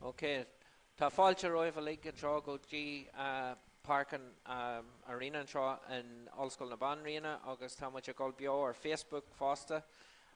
Okay, tá fáilte roimh a link an seo go dtí parkan arena an seo in Ollscoil na Banríona agus tá muid a gol beo ar Facebook fásta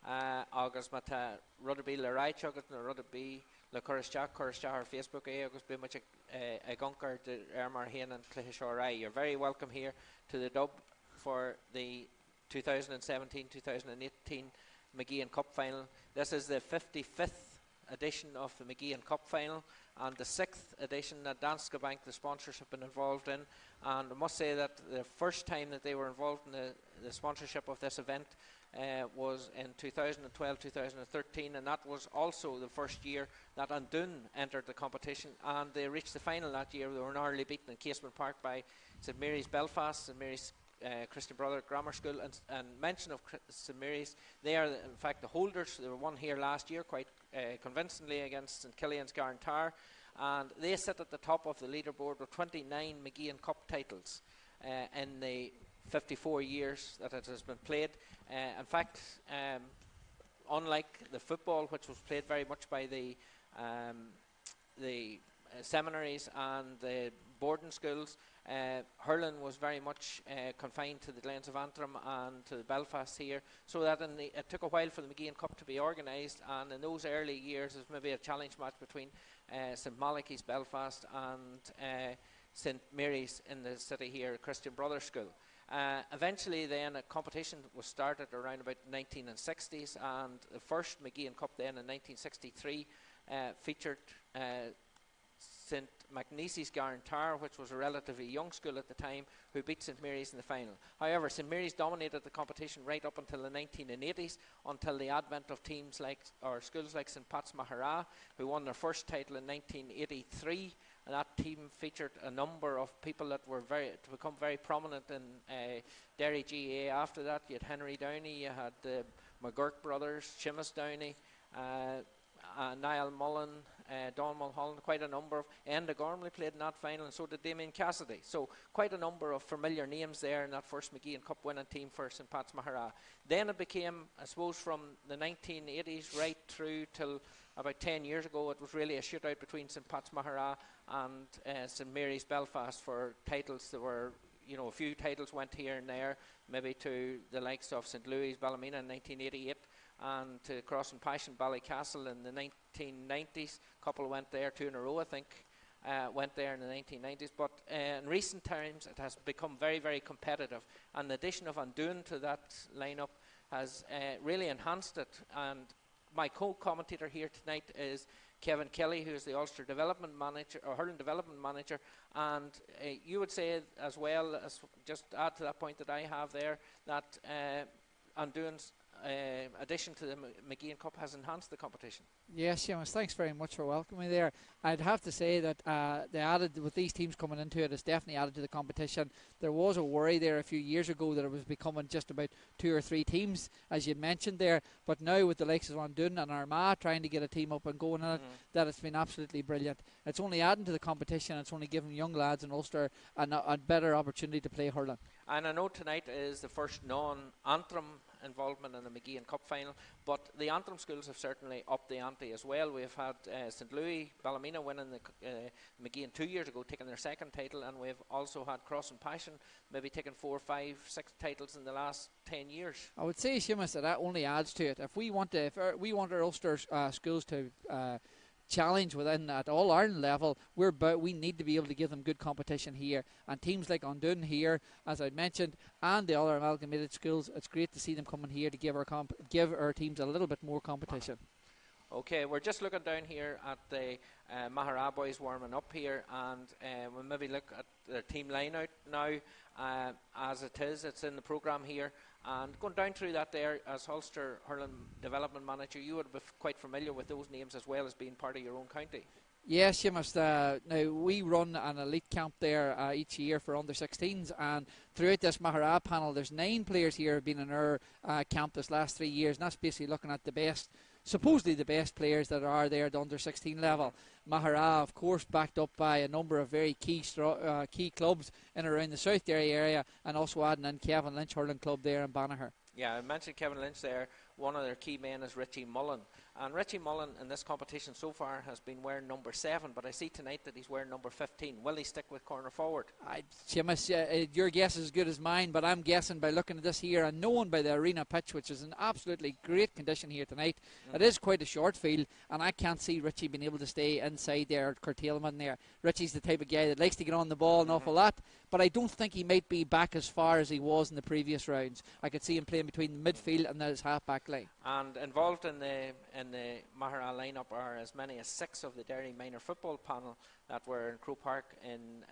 agus má tá rudabí le ráite agus na rudabí le choristeach ar Facebook agus bí muid a gonkar ar mar héan an cluiche seo rá. You're very welcome here to the dub for the 2017-2018 Mageean Cup final. This is the 55th edition of the Mageean Cup final and the 6th edition that Danske Bank, the sponsorship, been involved in. And I must say that the first time that they were involved in the sponsorship of this event was in 2012-2013, and that was also the first year that Andun entered the competition, and they reached the final that year. They were narrowly beaten in Casement Park by St Mary's Belfast, St Mary's Christian Brother Grammar School, and mention of St Mary's, they are in fact the holders. They were won here last year quite convincingly against St Killian's Guarantar, and they sit at the top of the leaderboard with 29 Mageean Cup titles in the 54 years that it has been played. In fact, unlike the football, which was played very much by the seminaries and the boarding schools, hurling was very much confined to the Glens of Antrim and to the Belfast here, so that it took a while for the Mageean Cup to be organised, and in those early years there was maybe a challenge match between St Malachy's Belfast and St Mary's in the city here, Christian Brother School. Eventually then a competition was started around about the 1960s, and the first Mageean Cup then in 1963 featured St Magnesi's Guarantar, which was a relatively young school at the time, who beat St Mary's in the final. However, St Mary's dominated the competition right up until the 1980s, until the advent of teams like, or schools like St Pat's Maghera, who won their first title in 1983. And that team featured a number of people that were to become very prominent in Derry GA after that. You had Henry Downey, you had the McGurk brothers, Seamus Downey, Niall Mullen, Don Mulholland, quite a number of Enda Gormley played in that final, and so did Damien Cassidy. So quite a number of familiar names there in that first Mageean Cup winning team for St Pat's Maghera. Then it became, I suppose, from the 1980s right through till about 10 years ago, it was really a shootout between St Pat's Maghera and St Mary's Belfast for titles. There were, you know, a few titles went here and there, maybe to the likes of St Louis Ballymena in 1988, and to Cross and Passion Ballycastle in the 1990s. A couple went there, 2 in a row I think, went there in the 1990s. But in recent times it has become very, very competitive, and the addition of Andun to that lineup has really enhanced it. And my co-commentator here tonight is Kevin Kelly, who is the Ulster Development Manager, or Hurling Development Manager, and you would say as well, as just add to that point that I have there, that Andun's addition to the Mageean Cup has enhanced the competition. Yes, Seamus, thanks very much for welcoming me there. I'd have to say that they added, with these teams coming into it, it's definitely added to the competition. There was a worry there a few years ago that it was becoming just about 2 or 3 teams, as you mentioned there, but now with the likes of Andun and Armagh trying to get a team up and going in it, that it's been absolutely brilliant. It's only adding to the competition, it's only giving young lads in Ulster a better opportunity to play hurling. And I know tonight is the first non-Antrim involvement in the Mageean Cup final, but the Antrim schools have certainly upped the ante as well. We've had St Louis Ballymena winning the Mageean 2 years ago, taking their second title, and we've also had Cross and Passion maybe taking 4, 5, 6 titles in the last 10 years. I would say, Seamus, that only adds to it. If we want our Ulster schools to challenge within at all Ireland level, we need to be able to give them good competition here, and teams like Andun here, as I mentioned, and the other amalgamated schools, it's great to see them coming here to give our teams a little bit more competition. Okay, we're just looking down here at the Maghera boys warming up here, and we'll maybe look at their team line out now as it is. It's in the programme here, and going down through that there, as Ulster Hurling Development Manager, you would be quite familiar with those names as well as being part of your own county. Yes, you must. Now, we run an elite camp there each year for under-16s, and throughout this Maghera panel, there's 9 players here who have been in our camp this last 3 years, and that's basically looking at the best, supposedly the best players that are there at the under-16 level. Maghera, of course, backed up by a number of very key clubs in and around the South Derry area, and also adding in Kevin Lynch Hurling Club there in Banagher. Yeah, I mentioned Kevin Lynch there. One of their key men is Richie Mullen. And Richie Mullen in this competition so far has been wearing number 7, but I see tonight that he's wearing number 15. Will he stick with corner forward? Seamus, your guess is as good as mine, but I'm guessing by looking at this here and knowing by the arena pitch, which is in absolutely great condition here tonight. It is quite a short field, and I can't see Richie being able to stay inside there, curtailment there. Richie's the type of guy that likes to get on the ball an awful lot, but I don't think he might be back as far as he was in the previous rounds. I could see him playing between the midfield and his half-back line. And involved in the Maghera lineup are as many as 6 of the Derry minor football panel that were in Croke Park in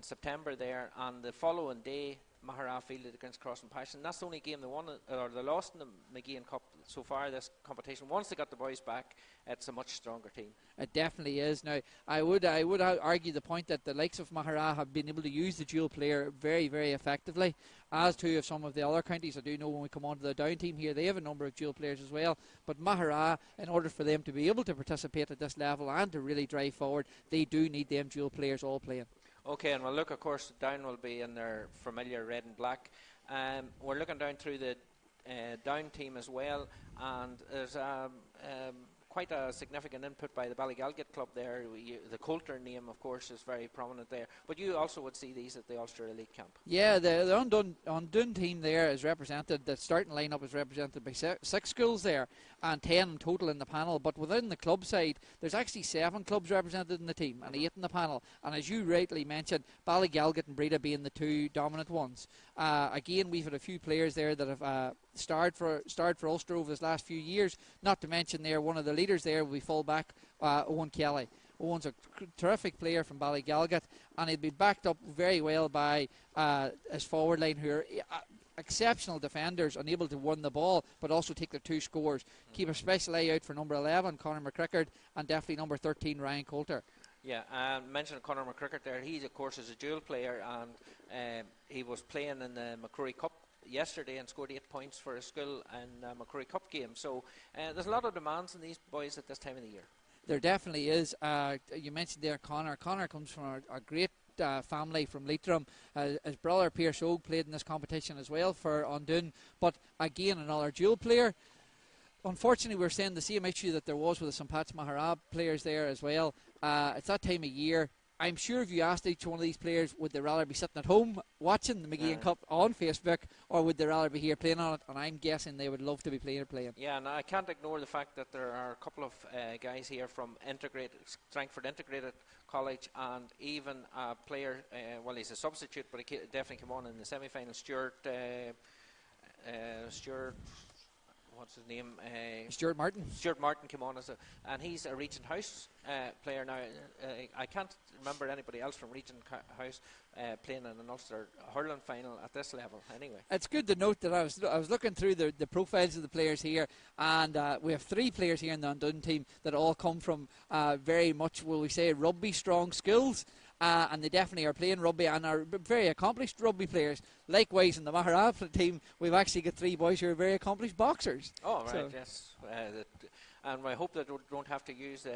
September there, and the following day Maghera fielded against Cross and Passion. That's the only game they won or they lost in the Mageean Cup so far this competition. Once they got the boys back, it's a much stronger team. It definitely is. Now, I would argue the point that the likes of Maghera have been able to use the dual player very, very effectively, as too of some of the other counties. I do know when we come on to the down team here, they have a number of dual players as well. But Maghera, in order for them to be able to participate at this level and to really drive forward, they do need them dual players all playing. Okay, and we'll look, of course, down will be in their familiar red and black. We're looking down through the down team as well, and there's quite a significant input by the Ballygalgate club there. The Coulter name, of course, is very prominent there. But you also would see these at the Ulster Elite Camp. Yeah, the Undone team there is represented, the starting lineup is represented by 6 schools there, and 10 in total in the panel. But within the club side, there's actually 7 clubs represented in the team and 8 in the panel. And as you rightly mentioned, Ballygalgate and Breda being the 2 dominant ones. Again, we've had a few players there that have starred for Ulster over this last few years. Not to mention there, one of the leaders there will be fullback Owen Kelly. Owen's a terrific player from Ballygalgate, and he'll be backed up very well by his forward line, who are exceptional defenders, unable to win the ball, but also take their 2 scores. Keep a special eye out for number 11, Conor McCrickard, and definitely number 13, Ryan Coulter. Yeah, mentioned Conor McCrickard there. He, of course, is a dual player, and he was playing in the McCrory Cup yesterday and scored 8 points for his school in the McCrory Cup game. So there's a lot of demands on these boys at this time of the year. There definitely is. You mentioned there Conor. Conor comes from a great family from Leitrim. His brother Pierce Ogue played in this competition as well for Undone. But again, another dual player. Unfortunately, we're seeing the same issue that there was with the St. Pat's Maghera players there as well. It's that time of year. I'm sure if you asked each one of these players, would they rather be sitting at home watching the Mageean Cup on Facebook, or would they rather be here playing on it? And I'm guessing they would love to be playing. Yeah, and I can't ignore the fact that there are a couple of guys here from Strangford Integrated College, and even a player, well, he's a substitute, but he definitely came on in the semi-final, Stuart, what's his name? Stuart Martin. Stuart Martin came on and he's a Regent House player now. I can't remember anybody else from Regent House playing in an Ulster hurling final at this level. Anyway, it's good to note that I was looking through the profiles of the players here, and we have 3 players here in the Undone team that all come from very much, will we say, rugby strong skills. And they definitely are playing rugby and are very accomplished rugby players. Likewise, in the Maghera team, we've actually got 3 boys who are very accomplished boxers. Oh, right, yes. And I hope that we don't have to use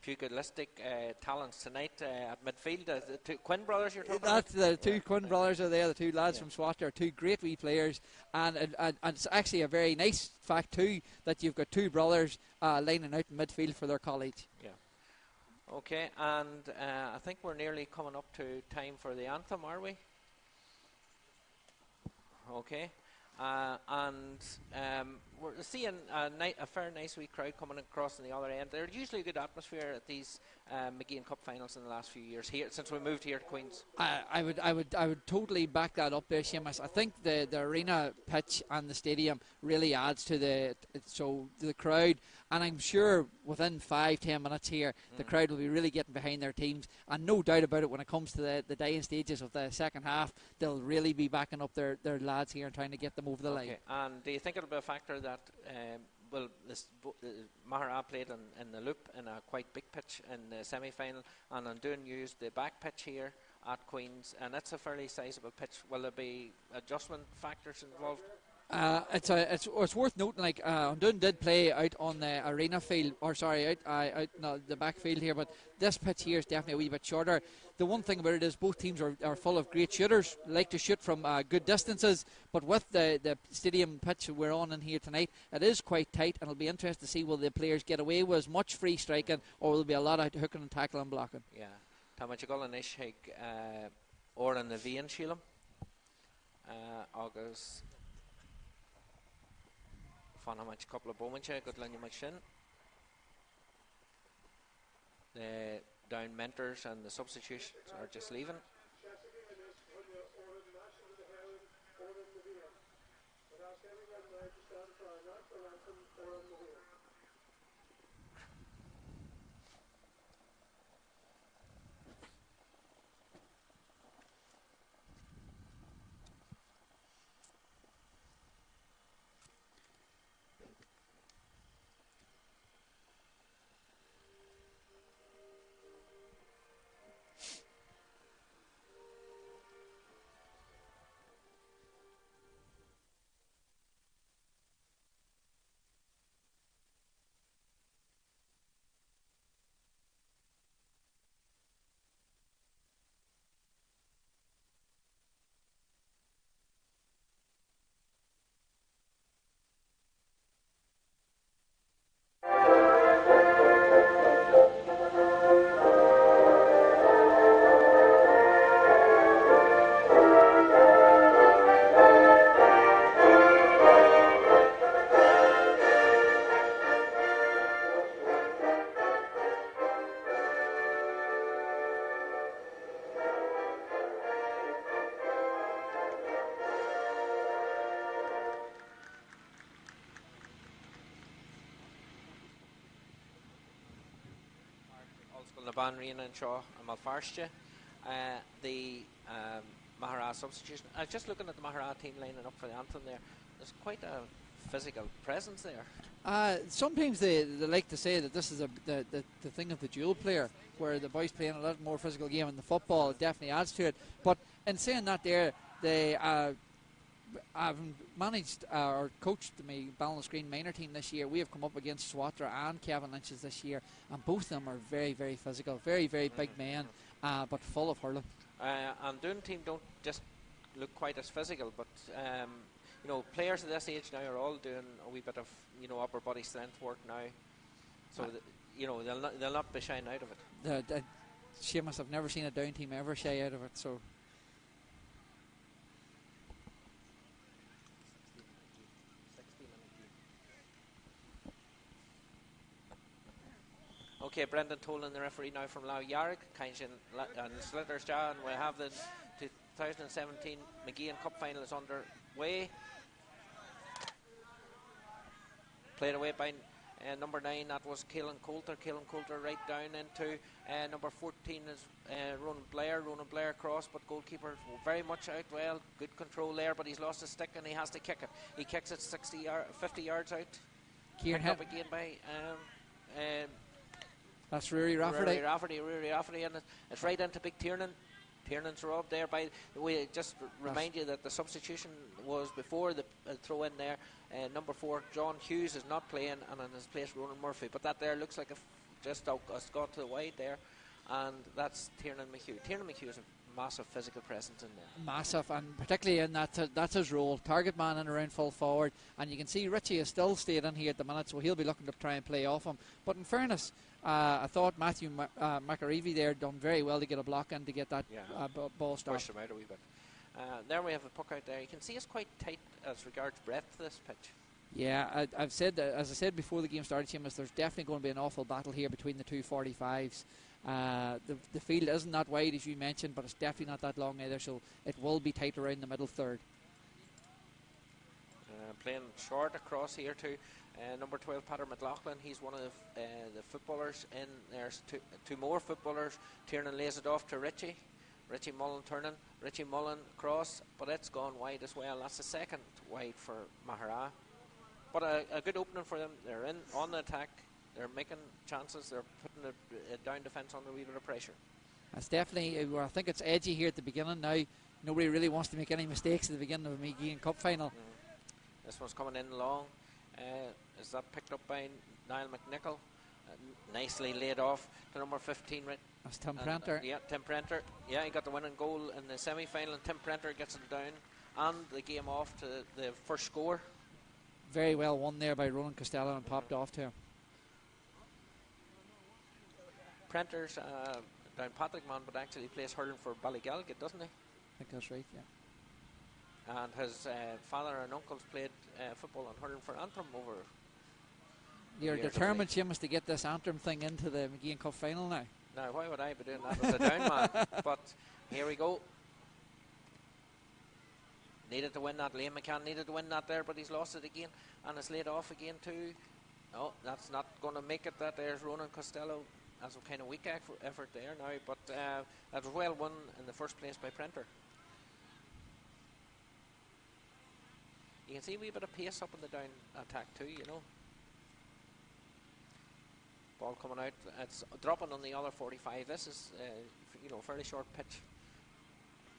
pugilistic talents tonight at midfield. The 2 Quinn brothers you're talking about? The 2 Quinn brothers are there, the 2 lads from SWAT are 2 great wee players. And it's actually a very nice fact, too, that you've got 2 brothers lining out in midfield for their college. Yeah. Okay, and I think we're nearly coming up to time for the anthem, are we? Okay, and we're seeing a fair nice wee crowd coming across on the other end. There's usually a good atmosphere at these Mageean Cup finals in the last few years here, since we moved here to Queens. I would totally back that up there, Seamus. I think the arena pitch and the stadium really adds to the crowd, and I'm sure within 5-10 minutes here the crowd will be really getting behind their teams, and no doubt about it, when it comes to the dying stages of the second half, they'll really be backing up their lads here and trying to get them over the line. And do you think it'll be a factor that Maghera played in the loop in a quite big pitch in the semi-final, and Undone used the back pitch here at Queens, and it's a fairly sizable pitch? Will there be adjustment factors involved? It's worth noting, like Undun did play out on the arena field, or sorry, out no, the back field here, but this pitch here is definitely a wee bit shorter. The one thing about it is both teams are full of great shooters, like to shoot from good distances, but with the stadium pitch we're on in here tonight, it is quite tight, and it'll be interesting to see will the players get away with as much free striking, or will there be a lot of hooking and tackling and blocking. Yeah, Táimid go an ishig or in the Mageean Sheelam agus fan a match couple of bomanche good lanya machine. The down mentors and the substitutions are just leaving. Ban Rina and Shaw and Malfarshja. The Maghera substitution. I was just looking at the Maghera team lining up for the anthem there. There's quite a physical presence there. Sometimes they like to say that this is the thing of the dual player, where the boys playing a lot more physical game, and the football definitely adds to it. But in saying that, they I've managed or coached my Ballin's Green minor team this year. We have come up against Swatra and Kevin Lynch's this year, and both of them are very, very physical, very, very big men, but full of hurling. And Doon team don't just look quite as physical, but you know, players at this age now are all doing a wee bit of, you know, upper body strength work now, so that, you know, they'll not be shying out of it. Seamus, I've never seen a Down team ever shy out of it, so. Okay, Brendan Tolan, the referee now from Lough Yarrick, Kainjan and Slitters Jan. We have the 2017 Mageean Cup final is underway. Played away by number 9, that was Caelan Coulter. Caelan Coulter right down into number 14 is Ronan Blair. Ronan Blair cross, but goalkeeper very much out well. Good control there, but he's lost his stick and he has to kick it. He kicks it 50 yards out. Picked up again by that's Rory Rafferty. Rory Rafferty, and it's right into Big Tiernan. Tiernan's robbed there by the way. Just remind you that the substitution was before the throw in there. Number 4, John Hughes, is not playing, and in his place Ronan Murphy. But that there looks like just got to the wide there, and that's Tiernan McHugh. Tiernan McHugh is a massive physical presence in there. Massive, and particularly in that's his role, target man and around full forward. And you can see Richie is still staying in here at the minute, so he'll be looking to try and play off him. But in fairness, I thought Matthew Macareevy there done very well to get a block in to get that ball stopped. Pushed him out a wee bit. There we have a puck out there. You can see it's quite tight as regards breadth, this pitch. Yeah, I've said that, as I said before the game started, Seamus, there's definitely going to be an awful battle here between the two 45s. The field isn't that wide, as you mentioned, but it's definitely not that long either, so it will be tight around the middle third. Playing short across here too. Number 12, Patrick McLaughlin, he's one of the footballers in. There's two more footballers. Tiernan lays it off to Richie. Richie Mullen turning. Richie Mullen cross, but it's gone wide as well. That's the second wide for Maghera. But a good opening for them. They're in on the attack. They're making chances. They're putting the down defence under a wee bit of pressure. That's definitely, I think it's edgy here at the beginning now. Nobody really wants to make any mistakes at the beginning of a Mageean Cup final. This one's coming in long. Is that picked up by Niall McNichol? Nicely laid off to number 15. Right. That's Tim Prenter. Yeah, Tim Prenter. Yeah, he got the winning goal in the semi-final. And Tim Prenter gets it down and the game off to the first score. Very well won there by Ronan Costello and popped off to him. Prenter's down Patrick man, but actually plays hurling for Ballygalgate, doesn't he? I think that's right, yeah. And his father and uncles played football and hurling for Antrim over. You're determined, Seamus, to get this Antrim thing into the Mageean Cup final now. Now, why would I be doing that as a down man? But here we go. Needed to win that. Liam McCann needed to win that there, but he's lost it again. And it's laid off again too. No, that's not going to make it. That there's Ronan Costello. That's a kind of weak effort there now. But that was well won in the first place by Prenter. You can see a wee bit of pace up in the down attack too, you know. Ball coming out. It's dropping on the other 45. This is, you know, fairly short pitch.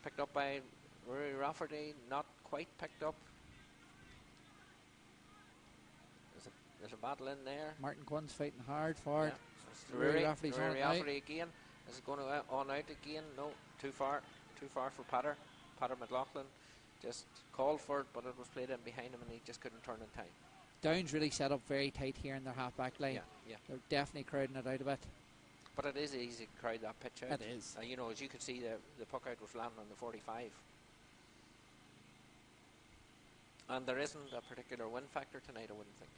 Picked up by Rory Rafferty. Not quite picked up. There's a battle in there. Martin Quinn's fighting hard for it. Yeah. Rory Rafferty again. Is it going to on out again? No, too far for Patter. Patter McLaughlin just called for it, but it was played in behind him and he just couldn't turn in time. Downs really set up very tight here in their half-back line. Yeah. They're definitely crowding it out a bit. But it is easy to crowd that pitch out. It is. You know, as you could see, the puck out was landing on the 45. And there isn't a particular win factor tonight, I wouldn't think.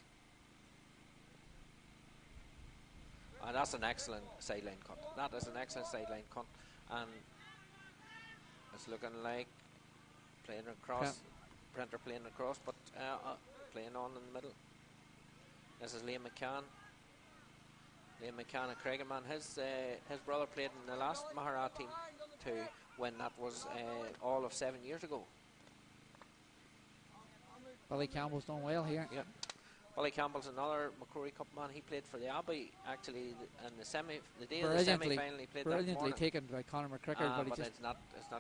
And that's an excellent sideline cut. That is an excellent sideline cut. And it's looking like playing across. Prenter playing across, but playing on in the middle. This is Liam McCann. Liam McCann and Craigaman. His brother played in the last Maghera team too, when that was all of 7 years ago. Billy Campbell's done well here. Yeah. Billy Campbell's another Macrory Cup man. He played for the Abbey actually in the day of the semi-final. He played that morning. Brilliantly taken by Conor McCrickard, but it's not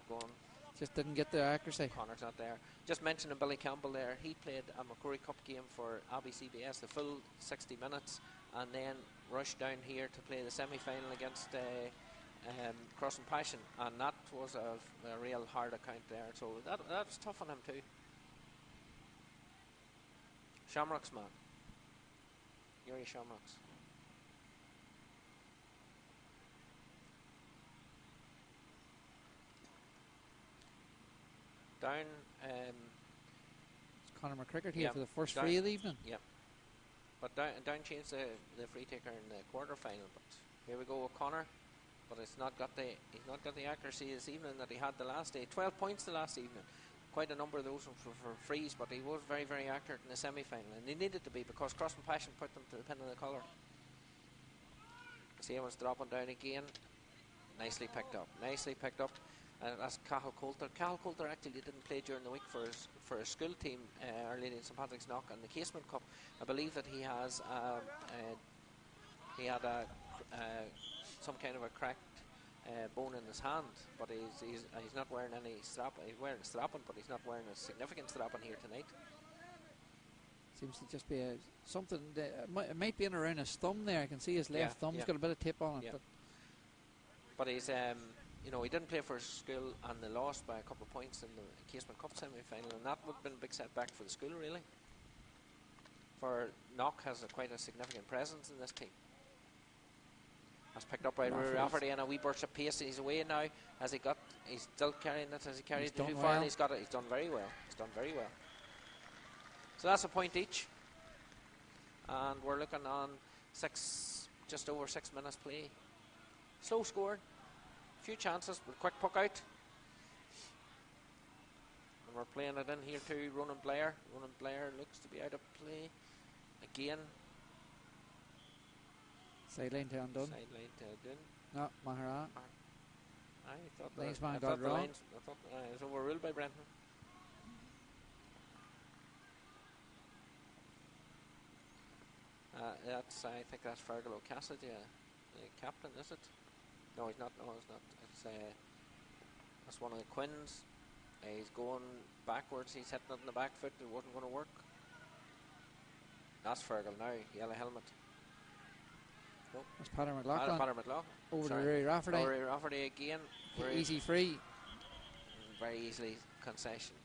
going. Just didn't get the accuracy. Connor's not there. Just mentioning Billy Campbell there. He played a Macrory Cup game for Abbey CBS, the full 60 minutes, and then rushed down here to play the semi-final against Cross and Passion, and that was a real hard account there. So that's tough on him too. Shamrocks man. Yuri Shamrocks. Down. It's Conor McCrickard here for the first free of the evening. Yeah. But down changed the free taker in the quarter final. But here we go with Conor. But he's not got the accuracy this evening that he had the last day. 12 points the last evening. Quite a number of those were for frees, but he was very, very accurate in the semi-final, and he needed to be because Cross and Passion put them to the pin of the collar. See him dropping down again. Nicely picked up. That's Cahill Coulter. Cahill Coulter actually didn't play during the week for his school team early in St Patrick's Knock and the Casement Cup. I believe that he has some kind of a cracked bone in his hand, but he's not wearing any strap. He's wearing strapping, but he's not wearing a significant strapping here tonight. Seems to just be something that it might be in around his thumb there. I can see his left thumb's got a bit of tip on it. Yeah. But he's you know, he didn't play for his school and they lost by a couple of points in the Casement Cup semi-final, and that would have been a big setback for the school really. For Knock has quite a significant presence in this team. That's picked up by Rory Rafferty and a wee burst of pace. He's away now. He's still carrying it as he carries it too far. And he's done very well. So that's a point each. And we're looking on just over 6 minutes play. Slow scoring. A few chances with quick puck out. And we're playing it in here to Ronan Blair. Ronan Blair looks to be out of play again. Sideline to Undone. No, Maghera. I thought linesman got wrong. I thought it was overruled by Brenton. I think that's Fergal O'Cassidy, the captain, is it? No, he's not. No, it's not. That's one of the Quinns. He's going backwards. He's hitting it in the back foot. It wasn't going to work. That's Fergal now, yellow helmet. Oh. That's Padder McLaughlin. Padder McLaughlin. Over to Rory Rafferty. Rory Rafferty again. Easy free. Very easily concession.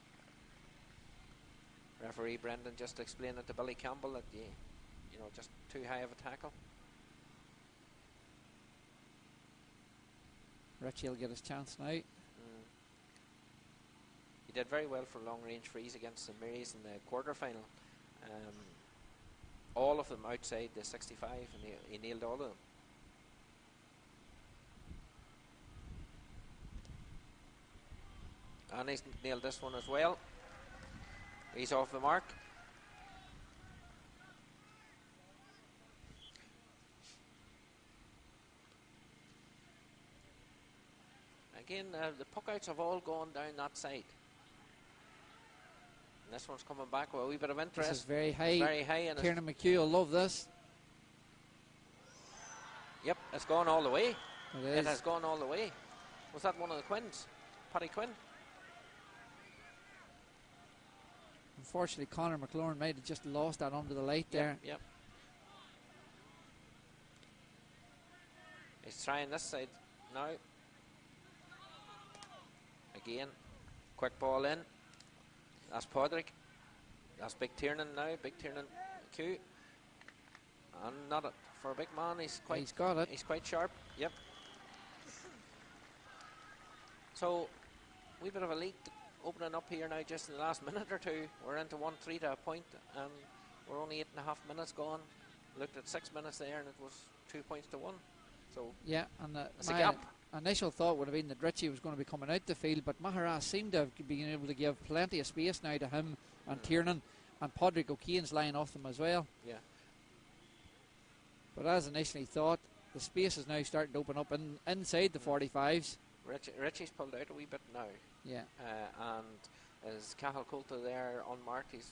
Referee Brendan just explained it to Billy Campbell that you know, just too high of a tackle. Richie will get his chance now. He did very well for long range frees against the Marys in the quarter final. All of them outside the 65, and he nailed all of them. And he's nailed this one as well. He's off the mark. Again, the puck outs have all gone down that side. And this one's coming back with a wee bit of interest. This is very high. Very high. And Kieran McHugh will love this. Yep, it's gone all the way. It has gone all the way. Was that one of the Quinns? Paddy Quinn? Unfortunately, Conor McLaurin might have just lost that under the light there. Yep. He's trying this side now. Again, quick ball in. That's Podrick. That's Big Tiernan now. Big Tiernan Q. And not it. For a big man, he's got it. He's quite sharp. Yep. So, wee bit of a leak opening up here now just in the last minute or two. We're into 1-3 to a point, and we're only 8.5 minutes gone. Looked at 6 minutes there, and it was 2 points to 1. So yeah, and my initial thought would have been that Richie was going to be coming out the field, but Maghera seemed to have been able to give plenty of space now to him and Tiernan, and Podrick O'Keehan's lying off them as well. Yeah. But as initially thought, the space is now starting to open up inside the 45s. Richie's pulled out a wee bit now. Yeah. And as Cahill Coulter there unmarked, he's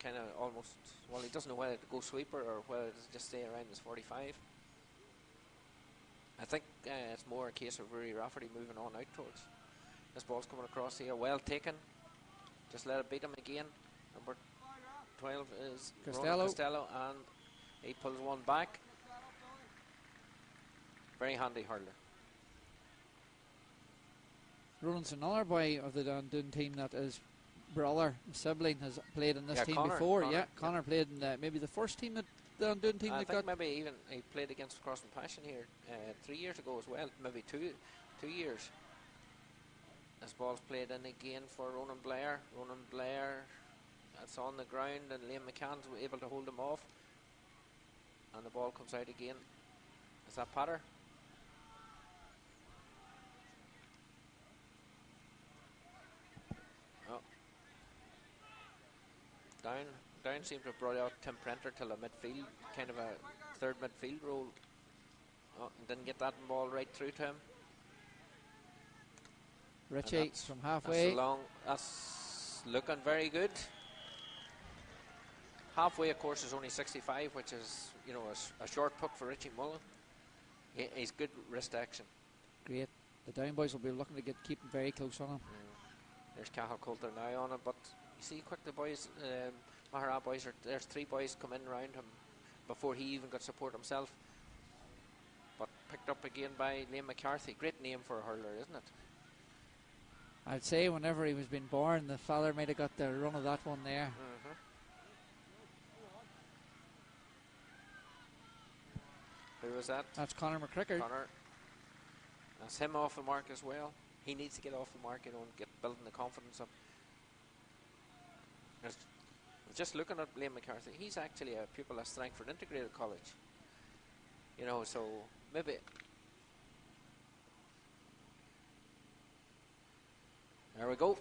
kind of almost, well, he doesn't know whether to go sweeper or whether to just stay around his 45. I think it's more a case of Rory Rafferty moving on out towards. This ball's coming across here, well taken. Just let it beat him again. Number 12 is Costello, and he pulls one back. Very handy hurler. Roland's another boy of the Dundon team that his brother, sibling, has played in this team Connor, before. Connor, yeah, Connor played in maybe the first team that the Dundon team I that think got. maybe even he played against Cross and Passion here 3 years ago as well. Maybe two years. This ball's played in again for Ronan Blair. Ronan Blair, that's on the ground, and Liam McCann's able to hold him off. And the ball comes out again. Is that Potter? Oh. Down seemed to have brought out Tim Prenter till a midfield, kind of a third midfield role. Oh, and didn't get that ball right through to him. Richie from halfway. That's looking very good. Halfway, of course, is only 65, which is, you know, a short puck for Richie Mullen. He's good wrist action. Great. The down boys will be looking to keep him very close on him. There's Cahill Coulter now on it, but you see quick the boys, Maghera boys, there's 3 boys come in around him before he even got support himself. But picked up again by Liam McCarthy. Great name for a hurler, isn't it? I'd say whenever he was being born, the father might have got the run of that one there. Who was that? That's Conor McCrickard. Conor. That's him off the mark as well. He needs to get off the mark, you know, and get building the confidence up. Just looking at Liam McCarthy, he's actually a pupil at Strangford Integrated College. You know, so maybe. There we go.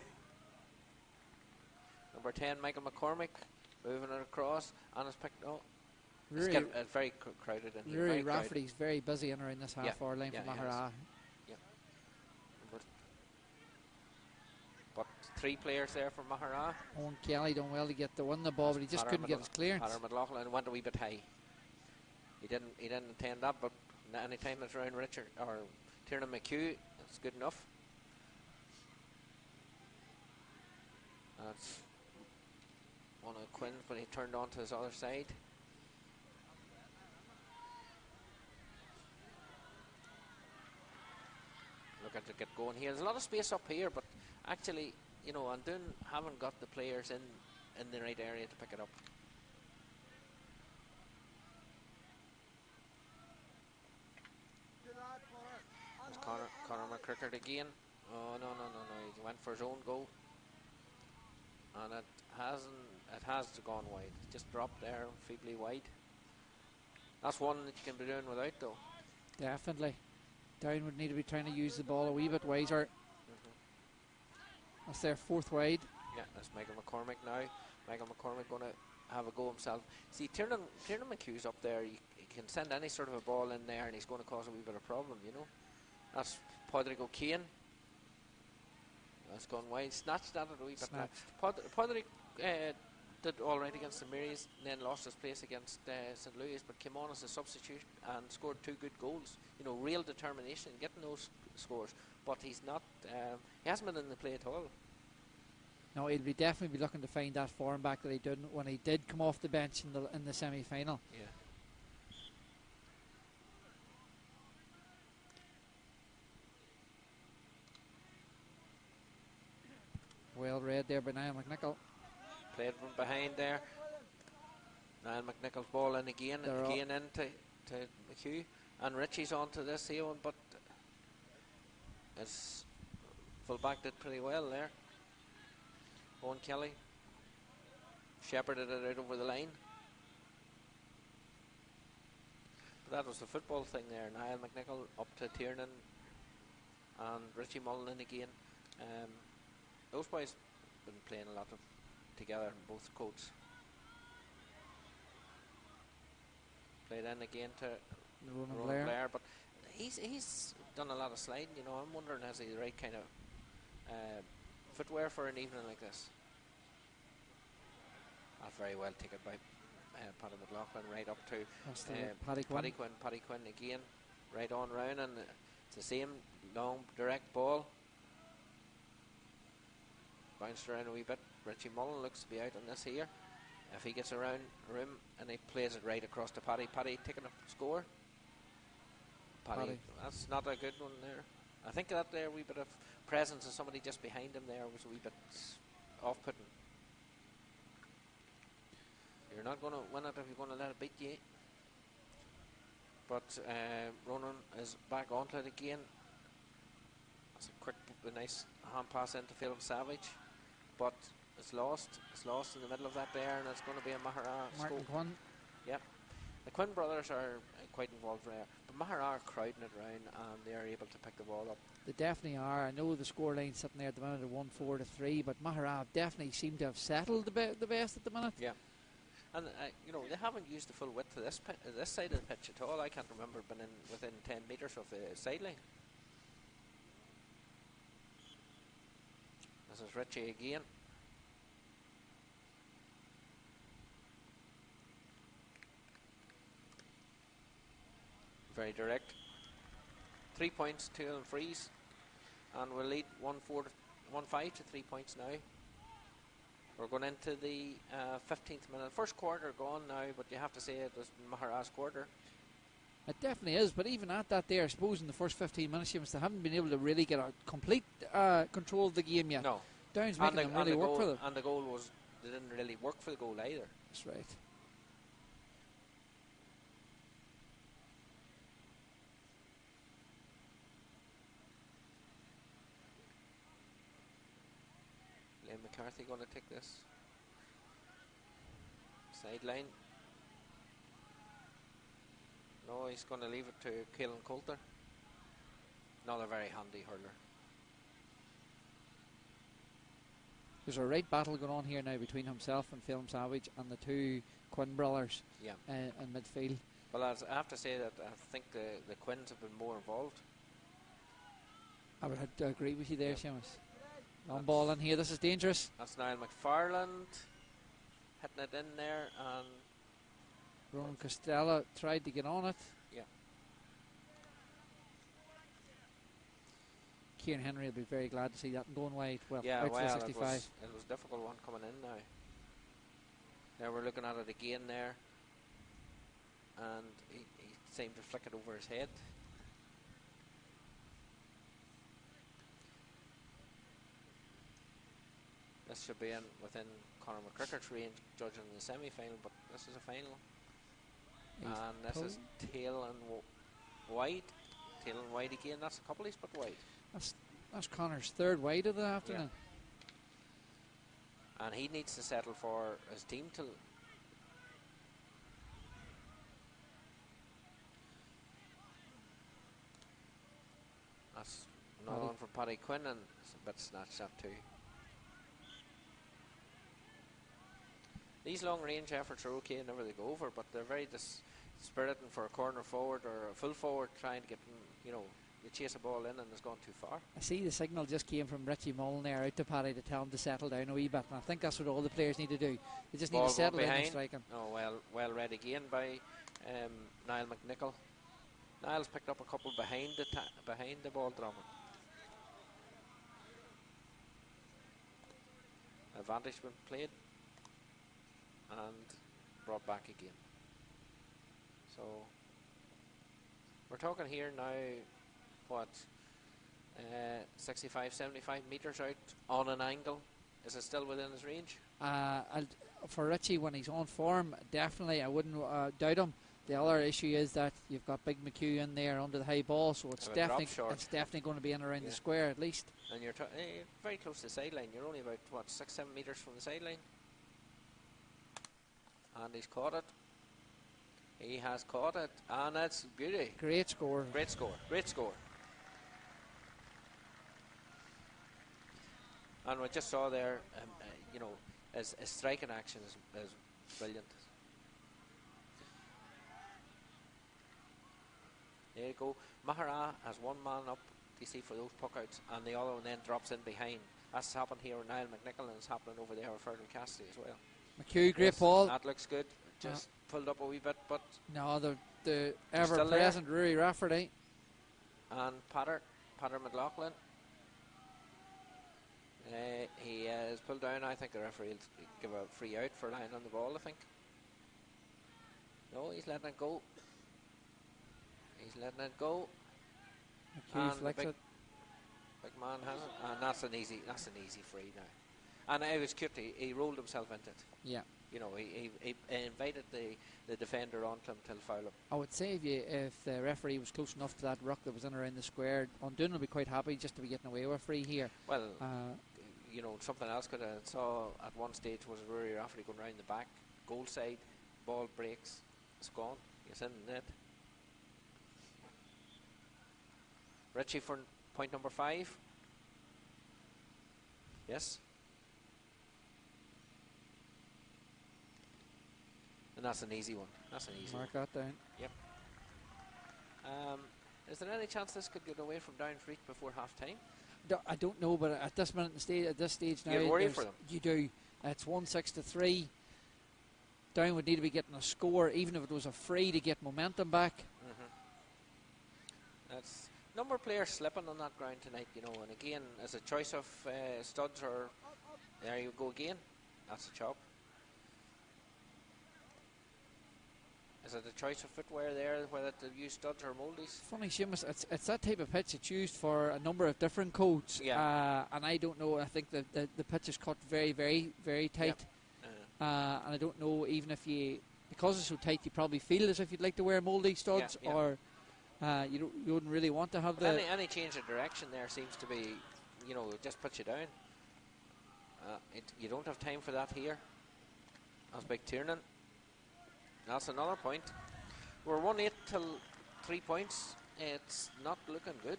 Number 10, Michael McCormick, moving it across, and it's picked up. It's very crowded in here. Rory Rafferty's very busy in around this half-hour line for Maghera. Yeah. But 3 players there for Maghera. Owen Kelly done well to win the ball, but he just couldn't get his clearance. Padder McLaughlin went a wee bit high. He didn't intend that, but any time it's around Richard or Tiernan McHugh, it's good enough. That's on a Quinn, but he turned on to his other side. Looking to get going here. There's a lot of space up here, but actually, you know, Andoon haven't got the players in the right area to pick it up. There's Conor McCrickard again. Oh, no. He went for his own goal. And it has gone wide. Just dropped there, feebly wide. That's one that you can be doing without, though. Definitely. Down would need to be trying to use the ball a wee bit wiser. That's their fourth wide. Yeah, that's Michael McCormick now. Michael McCormick going to have a go himself. See, Tiernan McHugh's up there. He can send any sort of a ball in there and he's going to cause a wee bit of problem, you know. That's Padraig O'Kane. That's gone wide. Snatched at it a wee bit. Padraig did all right against the Marys and then lost his place against St. Louis, but came on as a substitute and scored 2 good goals. You know, real determination in getting those scores. But he's not. He hasn't been in the play at all. No, he'll be definitely be looking to find that form back that he did when he did come off the bench in the semi-final. Yeah. Well read there by Niall McNichol. Played from behind there. Niall McNichol's ball in again, and again into McHugh. And Richie's on to this here one, but his full-back did pretty well there. Owen Kelly shepherded it out over the line. But that was the football thing there. Niall McNichol up to Tiernan and Richie Mullen in again. Those boys have been playing a lot together in both coats. Played in again to Ronan Blair, but he's done a lot of sliding. You know, I'm wondering has he the right kind of footwear for an evening like this. Not very well taken by Paddy McLaughlin right up to Paddy Quinn again, right on round, and it's the same long direct ball. Bounced around a wee bit. Richie Mullen looks to be out on this here. If he gets around the rim and he plays it right across to Paddy taking a score. Paddy, that's not a good one there. I think that there wee bit of presence of somebody just behind him there was a wee bit off-putting. You're not going to win it if you're going to let it beat you. But Ronan is back onto it again. That's a quick, nice hand pass into Phil Savage. But it's lost. It's lost in the middle of that there, and it's going to be a Maghera scope. Quinn. Yep. The Quinn brothers are quite involved there. But Maghera are crowding it around, and they're able to pick the ball up. They definitely are. I know the scoreline sitting there at the minute of 1-4 to 3, but Maghera definitely seem to have settled the best at the minute. Yeah. And, you know, they haven't used the full width of this side of the pitch at all. I can't remember being within 10 metres of the sideline. This is Richie again. Very direct. 3 points, 2 of them frees. And we'll lead 1-5 to 3 points now. We're going into the 15th minute. First quarter gone now, but you have to say it was Maghera's quarter. It definitely is, but even at that there, I suppose in the first 15 minutes, they haven't been able to really get a complete control of the game yet. No. Down's making them really work for them. And the goal was, they didn't really work for the goal either. That's right. Liam McCarthy going to take this. Sideline. No, he's going to leave it to Caelan Coulter. Another very handy hurler. There's a right battle going on here now between himself and Phil Savage and the two Quinn brothers in midfield. Well, I have to say that I think the Quinns have been more involved. I would have to agree with you there, Seamus. Long ball in here, this is dangerous. That's Niall McFarland hitting it in there, and Ronan Costello tried to get on it. Yeah. Kieran Henry will be very glad to see that going wide. Well, yeah, out well, for 65. it was a difficult one coming in now. Now we're looking at it again there, and he seemed to flick it over his head. This should be in within Conor McCricker's range, judging the semi-final, but this is a final. And this is tail and wide. Tail and wide again. That's a couple, but wide. That's Conor's third wide of the afternoon. Yeah. And he needs to settle for his team to. That's another one for Paddy Quinn, and it's a bit snatched up too. These long range efforts are okay whenever they go over, but they're very dispiriting for a corner forward or a full forward trying to get them, you chase a ball in and it's gone too far. I see the signal just came from Richie Mullen there out to Paddy to tell him to settle down a wee bit, and I think that's what all the players need to do. They just need to settle in and striking. Oh, well read again by Niall McNichol. Niall's picked up a couple behind the ball drama. Advantage been played and brought back again. So we're talking here now, what, 65, 75 metres out on an angle. Is it still within his range? For Richie, when he's on form, definitely, I wouldn't doubt him. The other issue is that you've got Big Mageean there under the high ball, so it's definitely going to be in around the square at least. And you're very close to the sideline. You're only about, what, 6-7 metres from the sideline. And he's caught it. He has caught it, and that's beauty. Great score. Great score. Great score. And we just saw there, his striking action is brilliant. There you go. Maghera has one man up, you see, for those puckouts, and the other one then drops in behind. That's happened here with Niall McNichol, and it's happening over there with Fergal Cassidy as well. McHugh, great ball. That looks good. Just pulled up a wee bit, but no, the ever-present Rory Rafferty and Patter McLaughlin. He is pulled down. I think the referee will give a free out for lying on the ball. I think. No, he's letting it go. He's letting it go. McHugh flicks it. Big man has it, and that's an easy free now. And it was cute. He rolled himself into it. Yeah. He invited the defender onto him till foul him. I would say if the referee was close enough to that ruck that was in around the square, Undun will be quite happy just to be getting away with a free here. Well, something else could have saw at one stage was Rory Rafferty going round the back, goal side, ball breaks, it's gone. He's in the net. Richie for point number 5. Yes. And that's an easy one. Mark that down. Yep. Is there any chance this could get away from Down's reach before half time? I don't know, but at this stage now, you worry for them. You do. It's 1-6-3. Down would need to be getting a score, even if it was a free, to get momentum back. That's number of players slipping on that ground tonight, and again, as a choice of studs, or there you go again. That's a chop. Is it a choice of footwear there, whether to use studs or moldies? Funny, Seamus, it's that type of pitch it's used for a number of different codes. Yeah. And I don't know, I think the pitch is cut very, very, very tight. Yep. And I don't know, even if because it's so tight, you probably feel as if you'd like to wear moldy studs, or you wouldn't really want to have any change of direction there seems to be, it just puts you down. You don't have time for that here. That's big Tiernan. That's another point. We're 1-8 till 3 points. It's not looking good.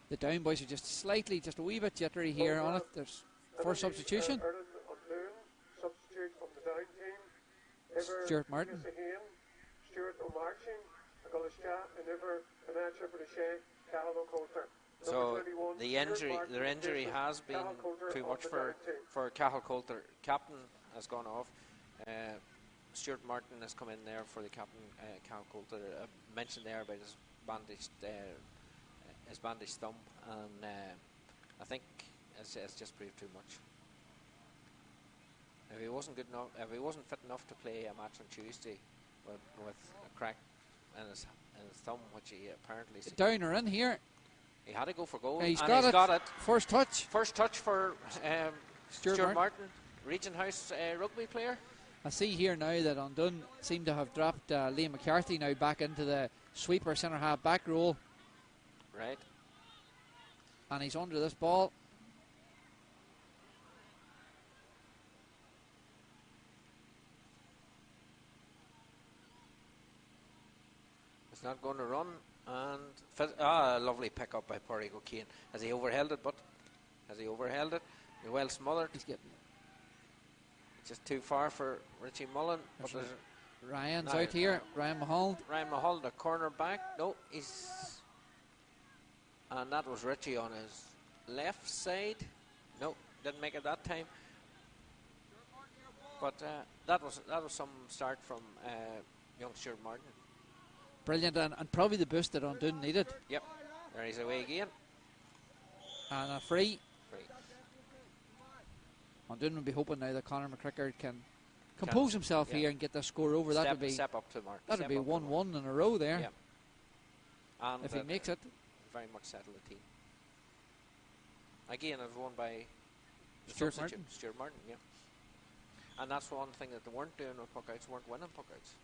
The Down boys are just a wee bit jittery here on it. There's 4 substitution. Substitute from the Down team. Stuart Martin. Stuart O'Marchin, and so the injury has been too much for Cathal Coulter. Captain has gone off. Stuart Martin has come in there for the captain, Cathal Coulter. Mentioned there about his bandaged thumb, and I think it's just proved too much. he wasn't good enough, if he wasn't fit enough to play a match on Tuesday with a crack in his thumb, which he apparently Down or in here. he had to go for goal. He's and got it. First touch. First touch for Stuart Martin. Martin, Regent House rugby player. I see here now that Undun seem to have dropped Liam McCarthy now back into the sweeper centre half back role. Right. And he's under this ball. He's not going to run. And lovely pick up by Pádraig O'Kane. Has he overheld it? He's well smothered. He's getting just too far for Richie Mullen. Ryan's out here. Ryan Mahold. Ryan Mahold, the corner back. No, and that was Richie on his left side. No, didn't make it that time. But that was some start from young Stuart Martin. Brilliant, and probably the boost that Undun needed. Yep, there he's away again. And a free. Undun will be hoping now that Conor McCrickard can compose himself here and get the score over. That would be step up to Mark. That would be 1-1 in a row there. Yeah. And if he makes it, very much settle the team. Again, it was won by Stuart Martin. Stuart Martin, yeah. And that's one thing that they weren't doing with puckouts, weren't winning puckouts.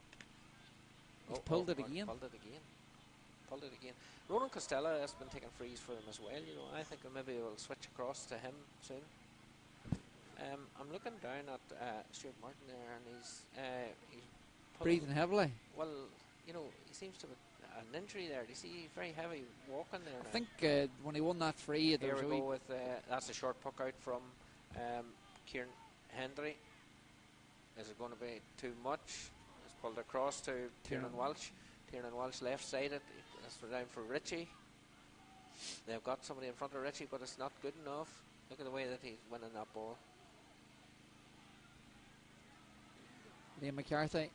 He's pulled it again. Pulled it again. Ronan Costello has been taking frees for them as well. I think maybe we'll switch across to him soon. I'm looking down at Stuart Martin there, and he's breathing heavily. Well, he seems to have an injury there. Do you see very heavy walking there? I think when he won that free, there we go with that's a short puck out from Kieran Hendry. Is it going to be too much? It's pulled across to Tiernan Walsh. Tiernan Walsh left sided. That's down for Richie. They've got somebody in front of Richie, but it's not good enough. Look at the way that he's winning that ball. Liam McCarthy.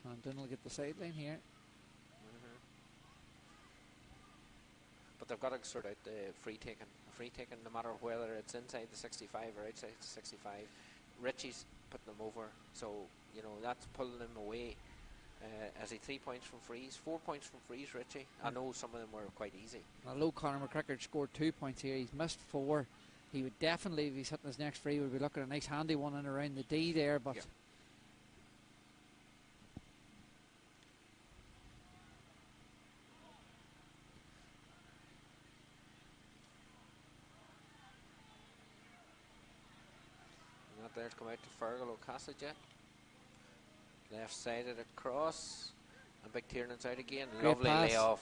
And Dunn will get the sideline here. But they've got to sort out the free taking. Free taking, no matter whether it's inside the 65 or outside the 65. Richie's putting them over, so that's pulling them away. Has he 3 points from frees? 4 points from frees, Richie. I know some of them were quite easy. Although Conor McCrickard scored 2 points here, he's missed 4. He would definitely, if he's hitting his next free, would be looking at a nice handy one in around the D there, but not there to come out to Fergal O'Cassaget. Left sided across. And Big Tiernan's out again. Great Lovely pass.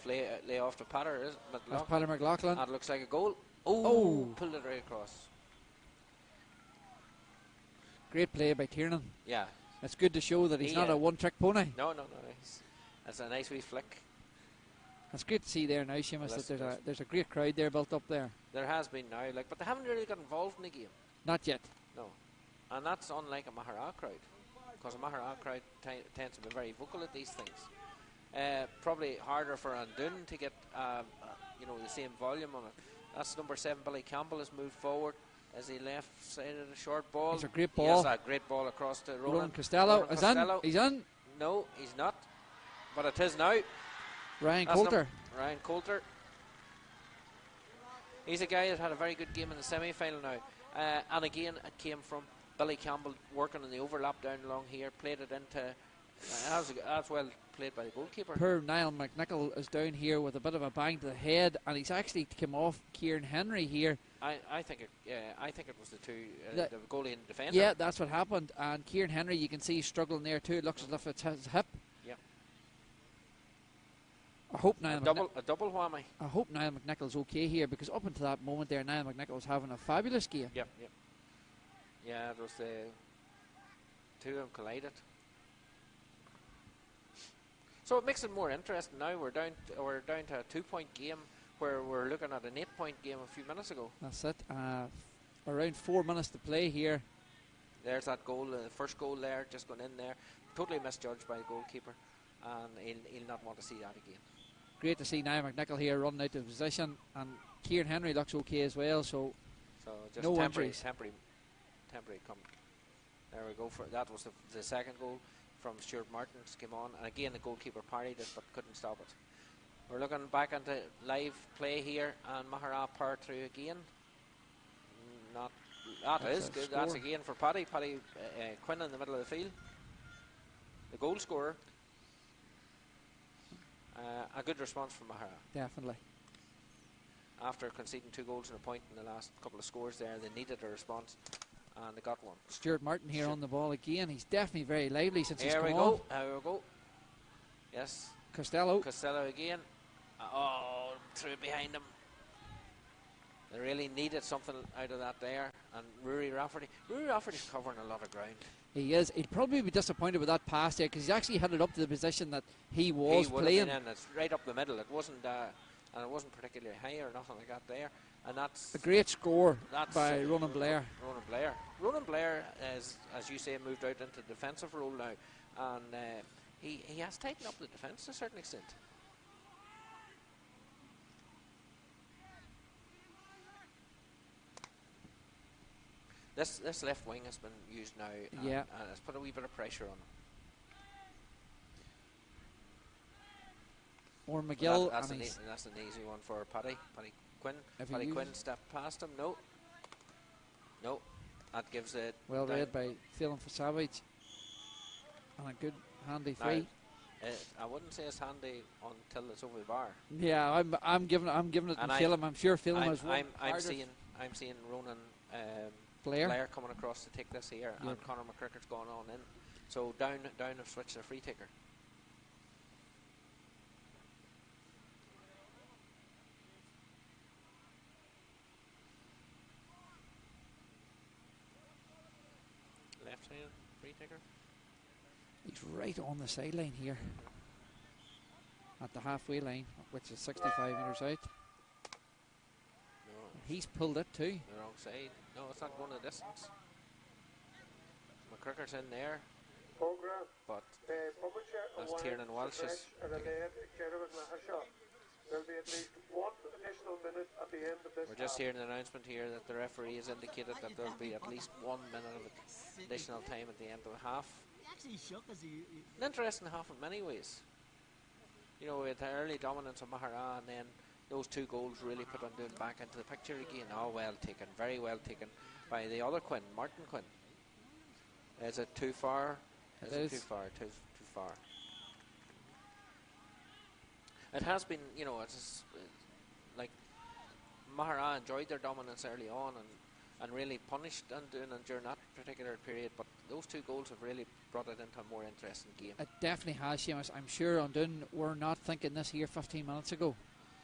lay off to Patter, is it? That's Patter McLaughlin. That looks like a goal. Pulled it right across. Great play by Tiernan. Yeah. It's good to show that he's not a one-trick pony. No. That's a nice wee flick. It's great to see there now, Seamus, that there's a great crowd there built up there. There has been now, but they haven't really got involved in the game. Not yet. No. And that's unlike a Maghera crowd, because a Maghera crowd tends to be very vocal at these things. Probably harder for Undun to get the same volume on it. That's number 7, Billy Campbell, has moved forward as he left side of the short ball. It's a great ball. Yes, a great ball across to Ronan Costello. He's in. No, he's not. But it is now. Ryan Coulter. Ryan Coulter. He's a guy that had a very good game in the semi-final now. And again, it came from Billy Campbell working on the overlap down along here, played it into. That's well played by the goalkeeper. Poor Niall McNichol is down here with a bit of a bang to the head, and he's actually come off Kieran Henry here. I think it was the two, the goalie and defender. Yeah, that's what happened. And Kieran Henry, you can see he's struggling there too. It looks as if it's his hip. Yeah. I hope Niall a double whammy. I hope Niall McNichol's okay here, because up until that moment there, Niall McNichol was having a fabulous game. Yep. Yeah, it was the two of them collided. So it makes it more interesting now. We're down to a 2-point game where we're looking at an 8-point game a few minutes ago. That's it. Around 4 minutes to play here. There's that goal, the first goal there, just gone in there. Totally misjudged by the goalkeeper, and he'll not want to see that again. Great to see Niall McNichol here running out of position, and Kieran Henry looks okay as well. So just no temporary injuries. temporary come. There we go. That was the second goal from Stuart Martins came on, and again the goalkeeper parried it but couldn't stop it. We're looking back into live play here, and Maghera power through again. That is good. Score. That's again for Paddy Quinn in the middle of the field, the goal scorer. A good response from Maghera. Definitely. After conceding 2 goals and a point in the last couple of scores there, they needed a response, and they got one. Stuart Martin here on the ball again. He's definitely very lively since he's come on. Here we go. Yes. Costello again. Through behind him. They really needed something out of that there. And Rory Rafferty's covering a lot of ground. He is. He'd probably be disappointed with that pass there, because he's actually headed up to the position that he was playing. It's right up the middle. It wasn't, and it wasn't particularly high or nothing like that there. And that's a great score by Ronan Blair. Ronan Blair, as you say, moved out into the defensive role now, and he has tightened up the defence to a certain extent. This left wing has been used now, and it's put a wee bit of pressure on him. Or McGill. That's an easy one for Paddy Quinn. Paddy Quinn stepped past him. No. That gives it. Well read by Phelan for Savage. And a good handy free. I wouldn't say it's handy until it's over the bar. Yeah, I'm giving it to Phelan. I'm sure Phelan has won. I'm seeing Ronan Blair coming across to take this here, and Conor McCricker's gone on in. So down have switched the free taker. Left side free taker. He's right on the sideline here, at the halfway line, which is 65 metres out. He's pulled it too. The wrong side. No, it's not going the distance. McCricker's in there. But that's Tiernan Welsh's. We're just hearing an announcement here that the referee has indicated that there will be at least 1 minute of additional time at the end of the half. An interesting half in many ways. You know, with the early dominance of Maghera, and then those 2 goals really put Undone back into the picture again. Well taken, very well taken by the other Quinn, Martin Quinn. Is it too far? Is it too far? Too far. It has been, you know, it's like Maghera enjoyed their dominance early on and really punished Undone during that particular period, but those 2 goals have really brought it into a more interesting game. It definitely has, Seamus. I'm sure Undone were not thinking this here 15 minutes ago.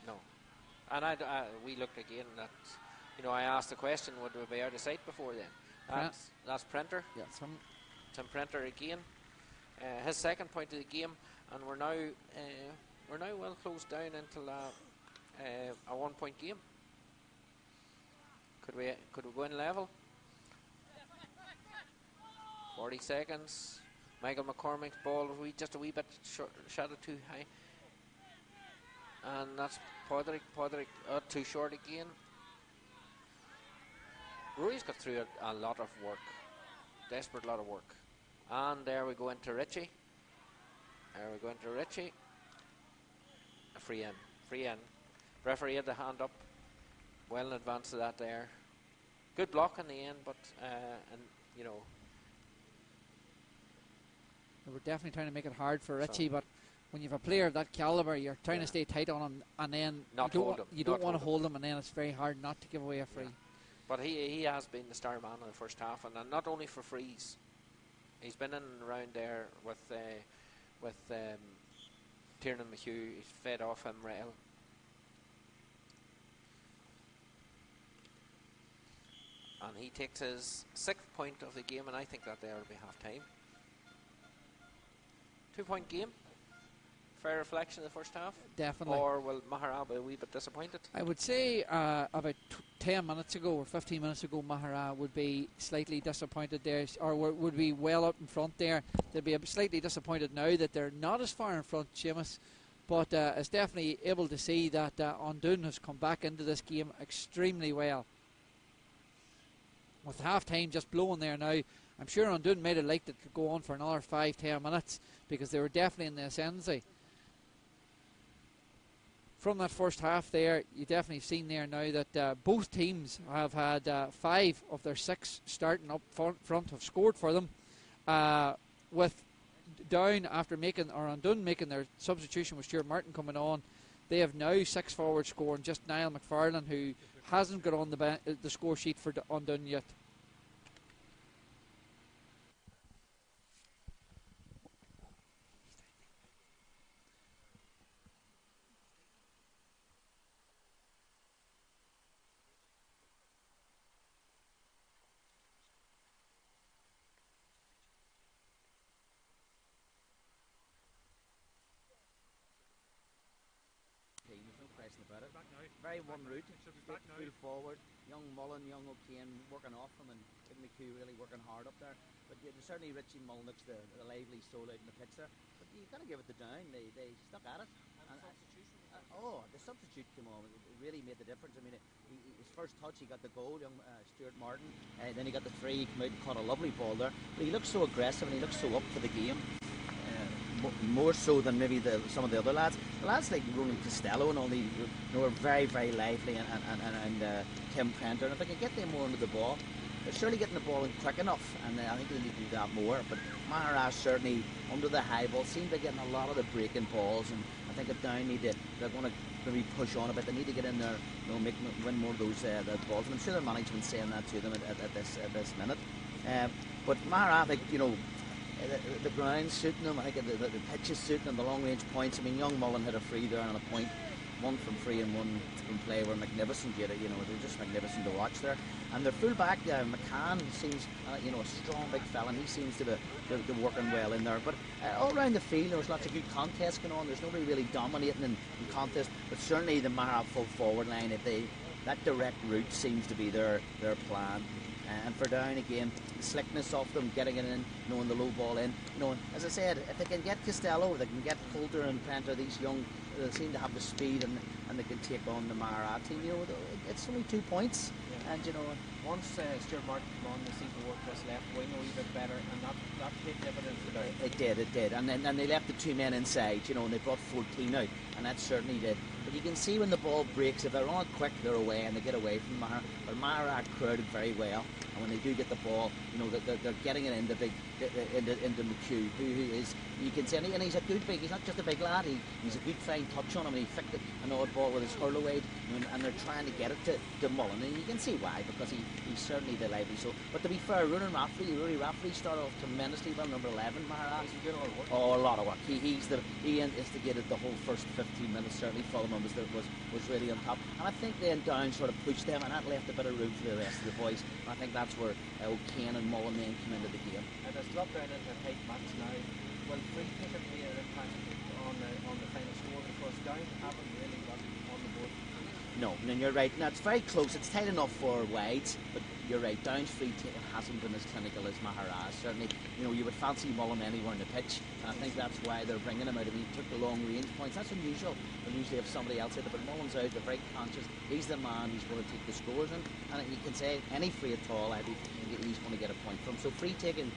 No. And we looked again at, you know, I asked the question, would we be out of sight before then? That's Prenter. Yeah, Tim Prenter again. His second point of the game, and we're now well closed down into a 1 point game. Could we go in level? 40 seconds. Michael McCormick's ball just a wee bit shot too high. And that's Podrick too short again. Rory's got through a lot of work, desperate lot of work. And there we go into Ritchie. A free in. Referee had the hand up, well in advance of that there. Good block in the end, but and you know, they were definitely trying to make it hard for Ritchie, but when you have a player of that calibre, you're trying to stay tight on him, and then you don't want to hold him, and then it's very hard not to give away a free. Yeah. But he has been the star man in the first half, and not only for frees. He's been in and around there with Tiernan McHugh. He's fed off him rail. And he takes his 6th point of the game, and I think that there will be half time. 2 point game. Fair reflection of the first half? Definitely. Or will Maghera be a wee bit disappointed? I would say about 10 minutes ago or 15 minutes ago, Maghera would be slightly disappointed there, or would be well up in front there. They'd be slightly disappointed now that they're not as far in front, Seamus. But it's definitely able to see that Undone has come back into this game extremely well. with half time just blowing there now, I'm sure Undun might have liked it to go on for another 5-10 minutes, because they were definitely in the ascendancy. From that first half there, you definitely seen there now that both teams have had 5 of their 6 starting up front have scored for them. With Down after making, or Undun making their substitution with Stuart Martin coming on, they have now 6 forward scoring, just Niall McFarlane, who hasn't got on the score sheet for Undun yet. There's no question about it. Very one route, full forward. Young Mullen, young O'Kane working off him, and Kid McHugh really working hard up there. But certainly Richie Mullen looks the lively soul out in the pitch there. But you've got to give it to Down. They stuck at it. And, the substitute came on. It really made the difference. I mean, his first touch, he got the goal, young Stuart Martin. Then he got the free, he came out and caught a lovely ball there. But he looks so aggressive and he looks so up for the game. More so than maybe some of the other lads. The lads like Ronan Costello and all these, were very, very lively, and Tim Prenter. And if they can get them more into the ball, they're surely getting the ball in quick enough, and I think they need to do that more. But Maghera certainly under the high ball seem to be getting a lot of the breaking balls, and I think if Down they're going to maybe push on a bit. They need to get in there, win more of those balls. And I'm sure the management's saying that to them at this minute. But Maghera, the ground's suiting them. I think the pitch is suiting them, the long range points. I mean, young Mullen hit a free there and a point. One from free and one from play were magnificent. They're just magnificent to watch there. And their full-back, Mageean, seems, a strong big fella, and he seems to be working well in there. But all around the field, there's lots of good contests going on. There's nobody really dominating in contest, but certainly the Maghera full forward line, that direct route seems to be their plan. And for Down again, the slickness of them, getting it in, knowing the low ball in. As I said, if they can get Costello, they can get Coulter and Prenter, these young, they seem to have the speed, and they can take on the Maghera team. It's only 2 points. Yeah. And once Stuart Martin came on, they seemed to work this left wing a wee bit better, and that paid dividends for Down. It did. And then they left the 2 men inside, and they brought 14 out, and that certainly did. But you can see when the ball breaks, if they're on it quick, they're away, and they get away from Maghera. But Maghera crowded very well, and when they do get the ball, they're getting it into McHugh, who is, you can see, and he's a good big, he's not just a big lad, he's a good fine touch on him, and he flicked an odd ball with his hurl away, and they're trying to get it to Mullen, and you can see why, because he's certainly the lively. So, but to be fair, Rory Rafferty started off tremendously well, number 11, Maghera. He's doing a lot of work. Oh, a lot of work. He instigated the whole first 15 minutes, certainly Fulham was really on top. And I think then Down sort of pushed them, and that left a bit of room for the rest of the boys. And I think that's where O'Kane and Mullen then came into the game. And it's dropped down into a tight match now. Will free kick it be an impact on the final score, because Down haven't really got on the board? No, and you're right. Now, it's very close. It's tight enough for wides, but you're right. Down's free taking hasn't been as clinical as Maghera. Certainly, you would fancy Mullen anywhere in the pitch, and I think that's why they're bringing him out. I mean, he took the long range points. That's unusual. They usually have somebody else out there, but Mullen's out. They're very conscious. He's the man who's going to take the scores, and you can say any free at all, he's going to get a point from. So free taking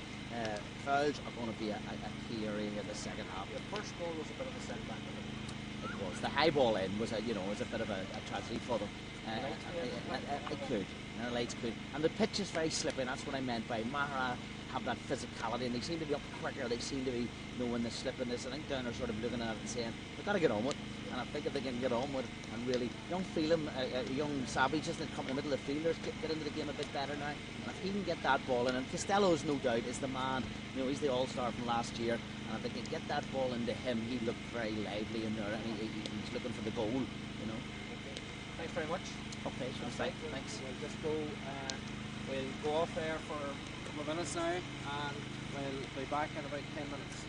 fouls are going to be a key area in the second half. The first goal was a bit of a setback. It was. The high ball in was a bit of a tragedy for them. It could. The lights could. And the pitch is very slippery, and that's what I meant by Maghera have that physicality, and they seem to be up quicker. They seem to be, when they're slipping this. I think Down are sort of looking at it and saying, we've got to get on with it. And I think if they can get on with it, and really, young Phelan, young Savage, isn't it, coming in the middle of the fielders, get into the game a bit better now. And if he can get that ball in, and Costello's no doubt is the man, he's the all-star from last year, and if they can get that ball into him, he looked very lively in there, and he's looking for the goal, Okay. Thanks very much. Okay, sure. Thanks. We'll just we'll go off there for a couple of minutes now, and we'll be back in about 10 minutes.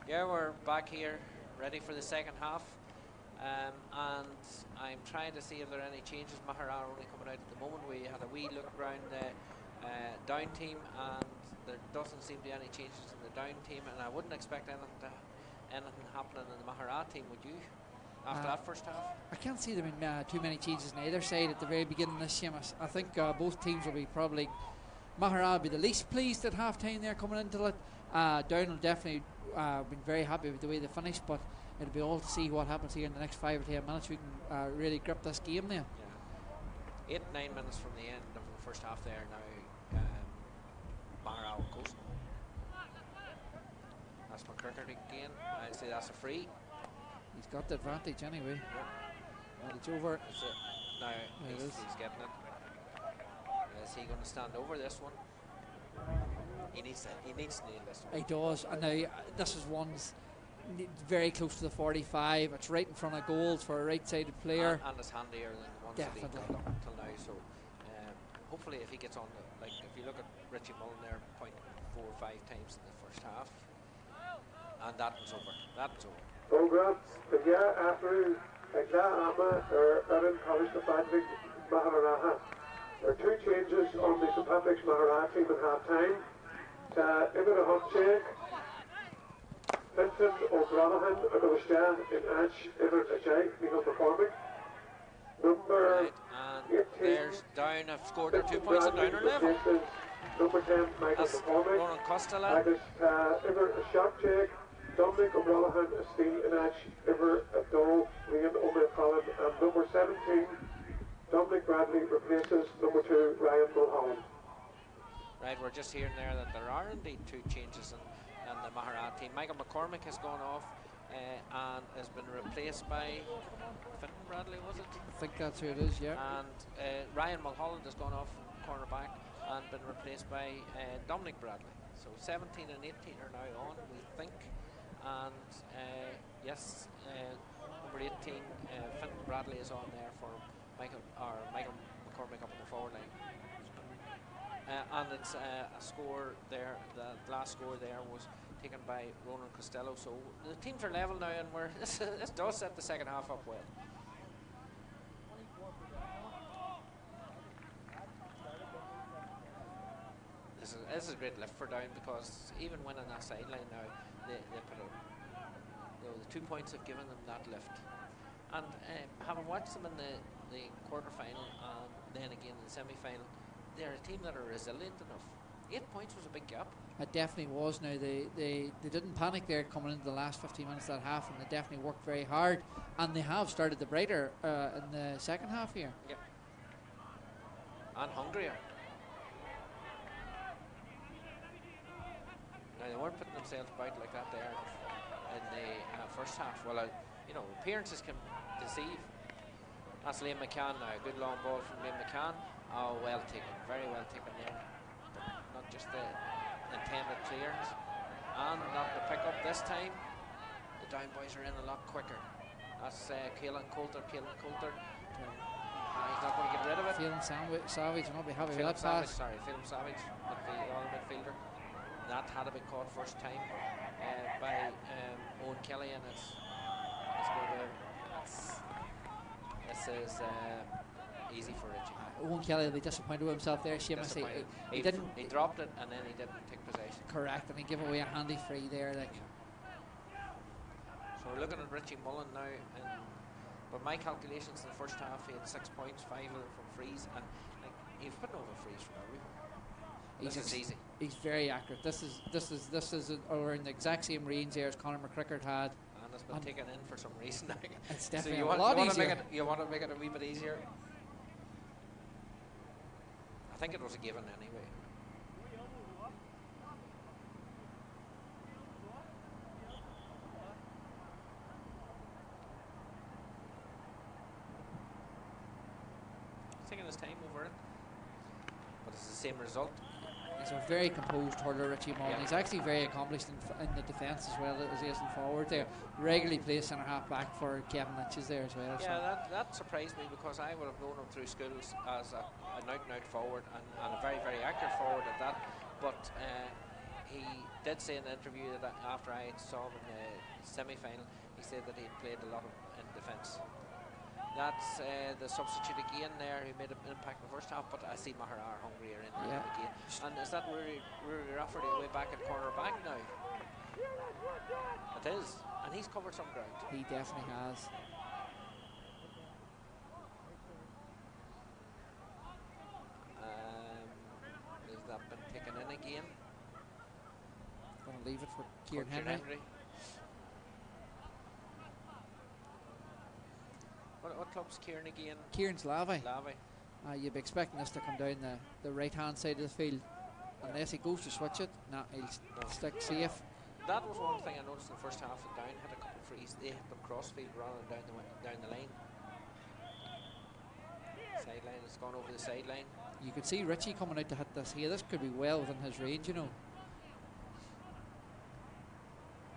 Yeah, we're back here, ready for the second half. And I'm trying to see if there are any changes. Maghera are only coming out at the moment. We had a wee look around the down team, and there doesn't seem to be any changes in the down team. And I wouldn't expect anything happening in the Maghera team, would you? After that first half, I can't see there being too many changes on either side at the very beginning of this game. I think both teams will be probably. Maghera will be the least pleased at half time there coming into it. Down will definitely been very happy with the way they finished, but it'll be all to see what happens here in the next 5 or 10 minutes. We can really grip this game there. Yeah. 8-9 minutes from the end of the first half there now. Maghera will coast. That's McCrickard again. I'd say that's a free. He's got the advantage anyway. Yeah. And it's over. Now he's getting it. Is he going to stand over this one? He needs to nail this one. He does. And now this is one's very close to the 45. It's right in front of goals for a right-sided player. And it's handier than the ones Definitely. that he's done up till now. So hopefully if he gets on, like if you look at Richie Mullen there, 0.4 or 5 times in the first half. And that was over. That was over. Congrats. Yeah, after Ama or Erin College the Patrick Maghera. There are 2 changes on the St. Patrick's Maghera team at half time. Ibn Hutcheg, Vincent O'Brien, Agolestan, in Ash, Ibn Ajay, Michael McCormick. Number Right, and 18. there's Down have scored their 2 points at Downer level. Number 10, Michael That's McCormick. Ronan Costello. Agus Ibn Shopcheg, Dominic O'Brien, Steve Inach, Ibn Abdul, Liam Omer Collin, and number 17, Dominic Bradley replaces number 2, Ryan Mulholland. Right, we're just hearing there that there are indeed 2 changes in the Maghera team. Michael McCormick has gone off and has been replaced by Fenton Bradley, was it? I think that's who it is, yeah. And Ryan Mulholland has gone off cornerback and been replaced by Dominic Bradley. So 17 and 18 are now on, we think. And yes, number 18, Fenton Bradley is on there for Michael McCormick up on the forward line. And it's a score there. The last score there was taken by Ronan Costello. So the teams are level now, and this does set the second half up well. This is a great lift for Down, because even when on that sideline now, they put a, the 2 points have given them that lift. And having watched them in the quarter final and then again in the semi final, they're a team that are resilient enough. 8 points was a big gap. It definitely was. Now they didn't panic there coming into the last 15 minutes of that half, and they definitely worked very hard, and they have started the brighter in the second half here. Yep. And hungrier. Now they weren't putting themselves about like that there in the first half. Well, appearances can deceive. That's Liam McCann now. A good long ball from Liam McCann. Oh, well taken. Very well taken there. Not just the intended clearance. And not the pick up this time. The Down boys are in a lot quicker. That's Caelan Coulter. He's not going to get rid of it. Phelan Savage will not be happy with Phelan that Savage, pass. sorry, Phelan Savage, the other midfielder. That had been caught first time by Owen Kelly, and it's going to. This is easy for Richie. Owen Kelly will be disappointed with himself there. Seamus, He dropped it and then he didn't take possession. Correct, and he gave away a handy free there. So we're looking at Richie Mullen now, but my calculations in the first half, he had 6 points, 5 of them from frees, and he's putting over frees from everywhere. This is easy. He's very accurate. This is around the exact same range there as Conor McCrickard had. And it's been taken in for some reason. It's definitely so a lot easier. You want to make it a wee bit easier. I think it was a given anyway. He's taking his time over it, but it's the same result. He's a very composed hurler, Richie Mullen. Yeah. He's actually very accomplished in the defence as well as he is in forward there. Regularly plays centre half back for Kevin Lynch's there as well. Yeah, that surprised me, because I would have known him through schools as an out-and-out forward and a very, very accurate forward at that. But he did say in the interview that after I saw him in the semi-final, he said that he played a lot in defence. That's the substitute again there who made an impact in the first half, but I see Maghera are hungrier in there again. And is that Rory Rafferty way back at corner back now? It is, and he's covered some ground. He definitely has. Has that been taken in again? Going to leave it for Kieran Henry. What club's Kieran again? Kieran's Lavey. Lavey. You'd be expecting this to come down the right-hand side of the field. Unless he goes to switch it, he'll stick safe. That was one thing I noticed in the first half. That Down had a couple of frees. They hit them crossfield rather than down the line. Sideline, it's gone over the sideline. You could see Richie coming out to hit this here. This could be well within his range, you know.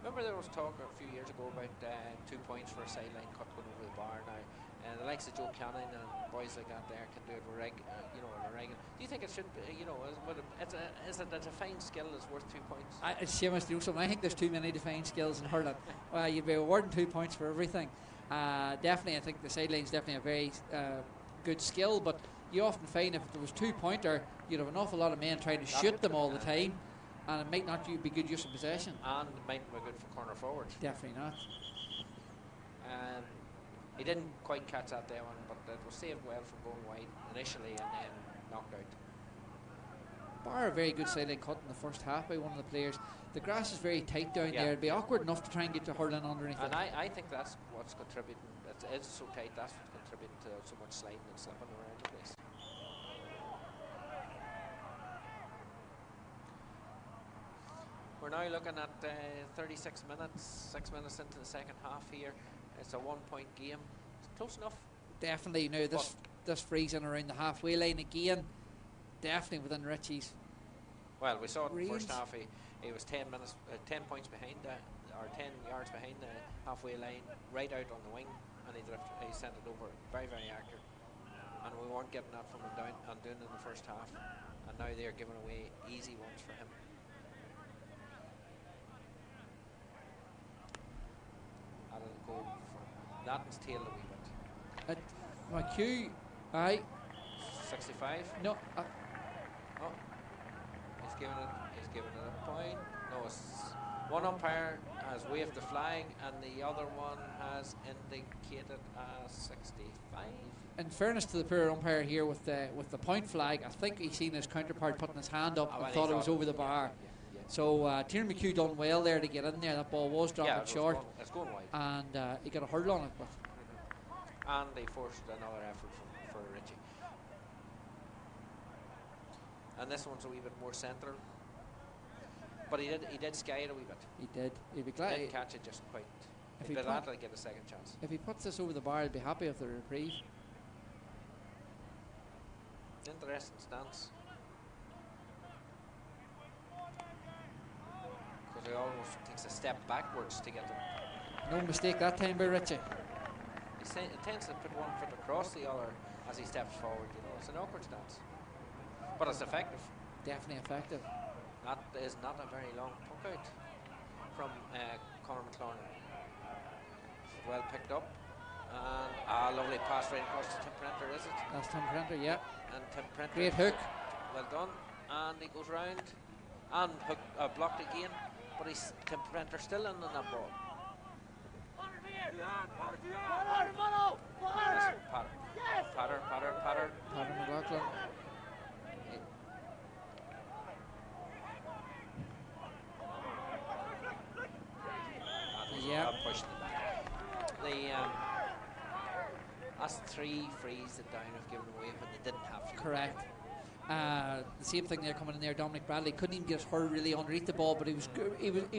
Remember there was talk a few years ago about 2 points for a sideline cut going over the bar now. The likes of Joe Cannon and boys like that there can do it with regular. Do you think it should be, is it a defined skill that's worth 2 points? Seamus, you know something, I think there's too many defined skills in hurling. You'd be awarding 2 points for everything. Definitely, I think the sideline's definitely a very good skill, but you often find if there was 2-pointer, you'd have an awful lot of men trying to shoot them all the time, and it might not be good use of possession. And it mightn't be good for corner forward. Definitely not. He didn't quite catch that there one, but it was saved well from going wide initially and then knocked out. Bar a very good sideline cut in the first half by one of the players. The grass is very tight down there. It'd be awkward enough to try and get to hurling underneath and it. I think that's what's contributing. It's so tight, that's what's contributing to so much sliding and slipping around the place. We're now looking at 36 minutes, 6 minutes into the second half here. It's a 1-point game. It's close enough. Definitely. Now this frees in around the halfway line again. Definitely within Richie's. Well, we saw it in the range. first half. He was 10 points behind or 10 yards behind the halfway line, right out on the wing, and he sent it over. Very, very accurate. And we weren't getting that from him down in the first half. And now they're giving away easy ones for him. Go for Latton's tail a wee bit. McHugh, aye. 65. No. Oh, he's given it a point. No, it's one umpire has waved the flag and the other one has indicated 65. In fairness to the poor umpire here with the point flag, I think he's seen his counterpart putting his hand up and thought it was over the bar. Yeah. So Tiernan McHugh done well there to get in there. That ball was dropping short. It's going wide. And he got a hurl on it. But and they forced another effort for Richie. And this one's a wee bit more central. But he did sky it a wee bit. He did. He'd be glad. He didn't catch it just quite. If he'd be glad to get a second chance. If he puts this over the bar, he'll be happy with the reprieve. Interesting stance. Because he almost takes a step backwards to get them. No mistake that time by Richie. He tends to put one foot across the other as he steps forward. It's an awkward stance, but it's effective. Definitely effective. That is not a very long poke out from Conor McLaurin. Well picked up, and a lovely pass right across to Tim Prenter, is it? That's Tim Prenter, yeah. And Tim Prenter. Great hook. Well done. And he goes round and blocked again, but Tim Prenter still in on that ball. Patter. Patter McLaughlin. Yeah. That's 3 frees that Down have given away when they didn't have to. Correct. The same thing there coming in there. Dominic Bradley couldn't even get her really underneath the ball, but he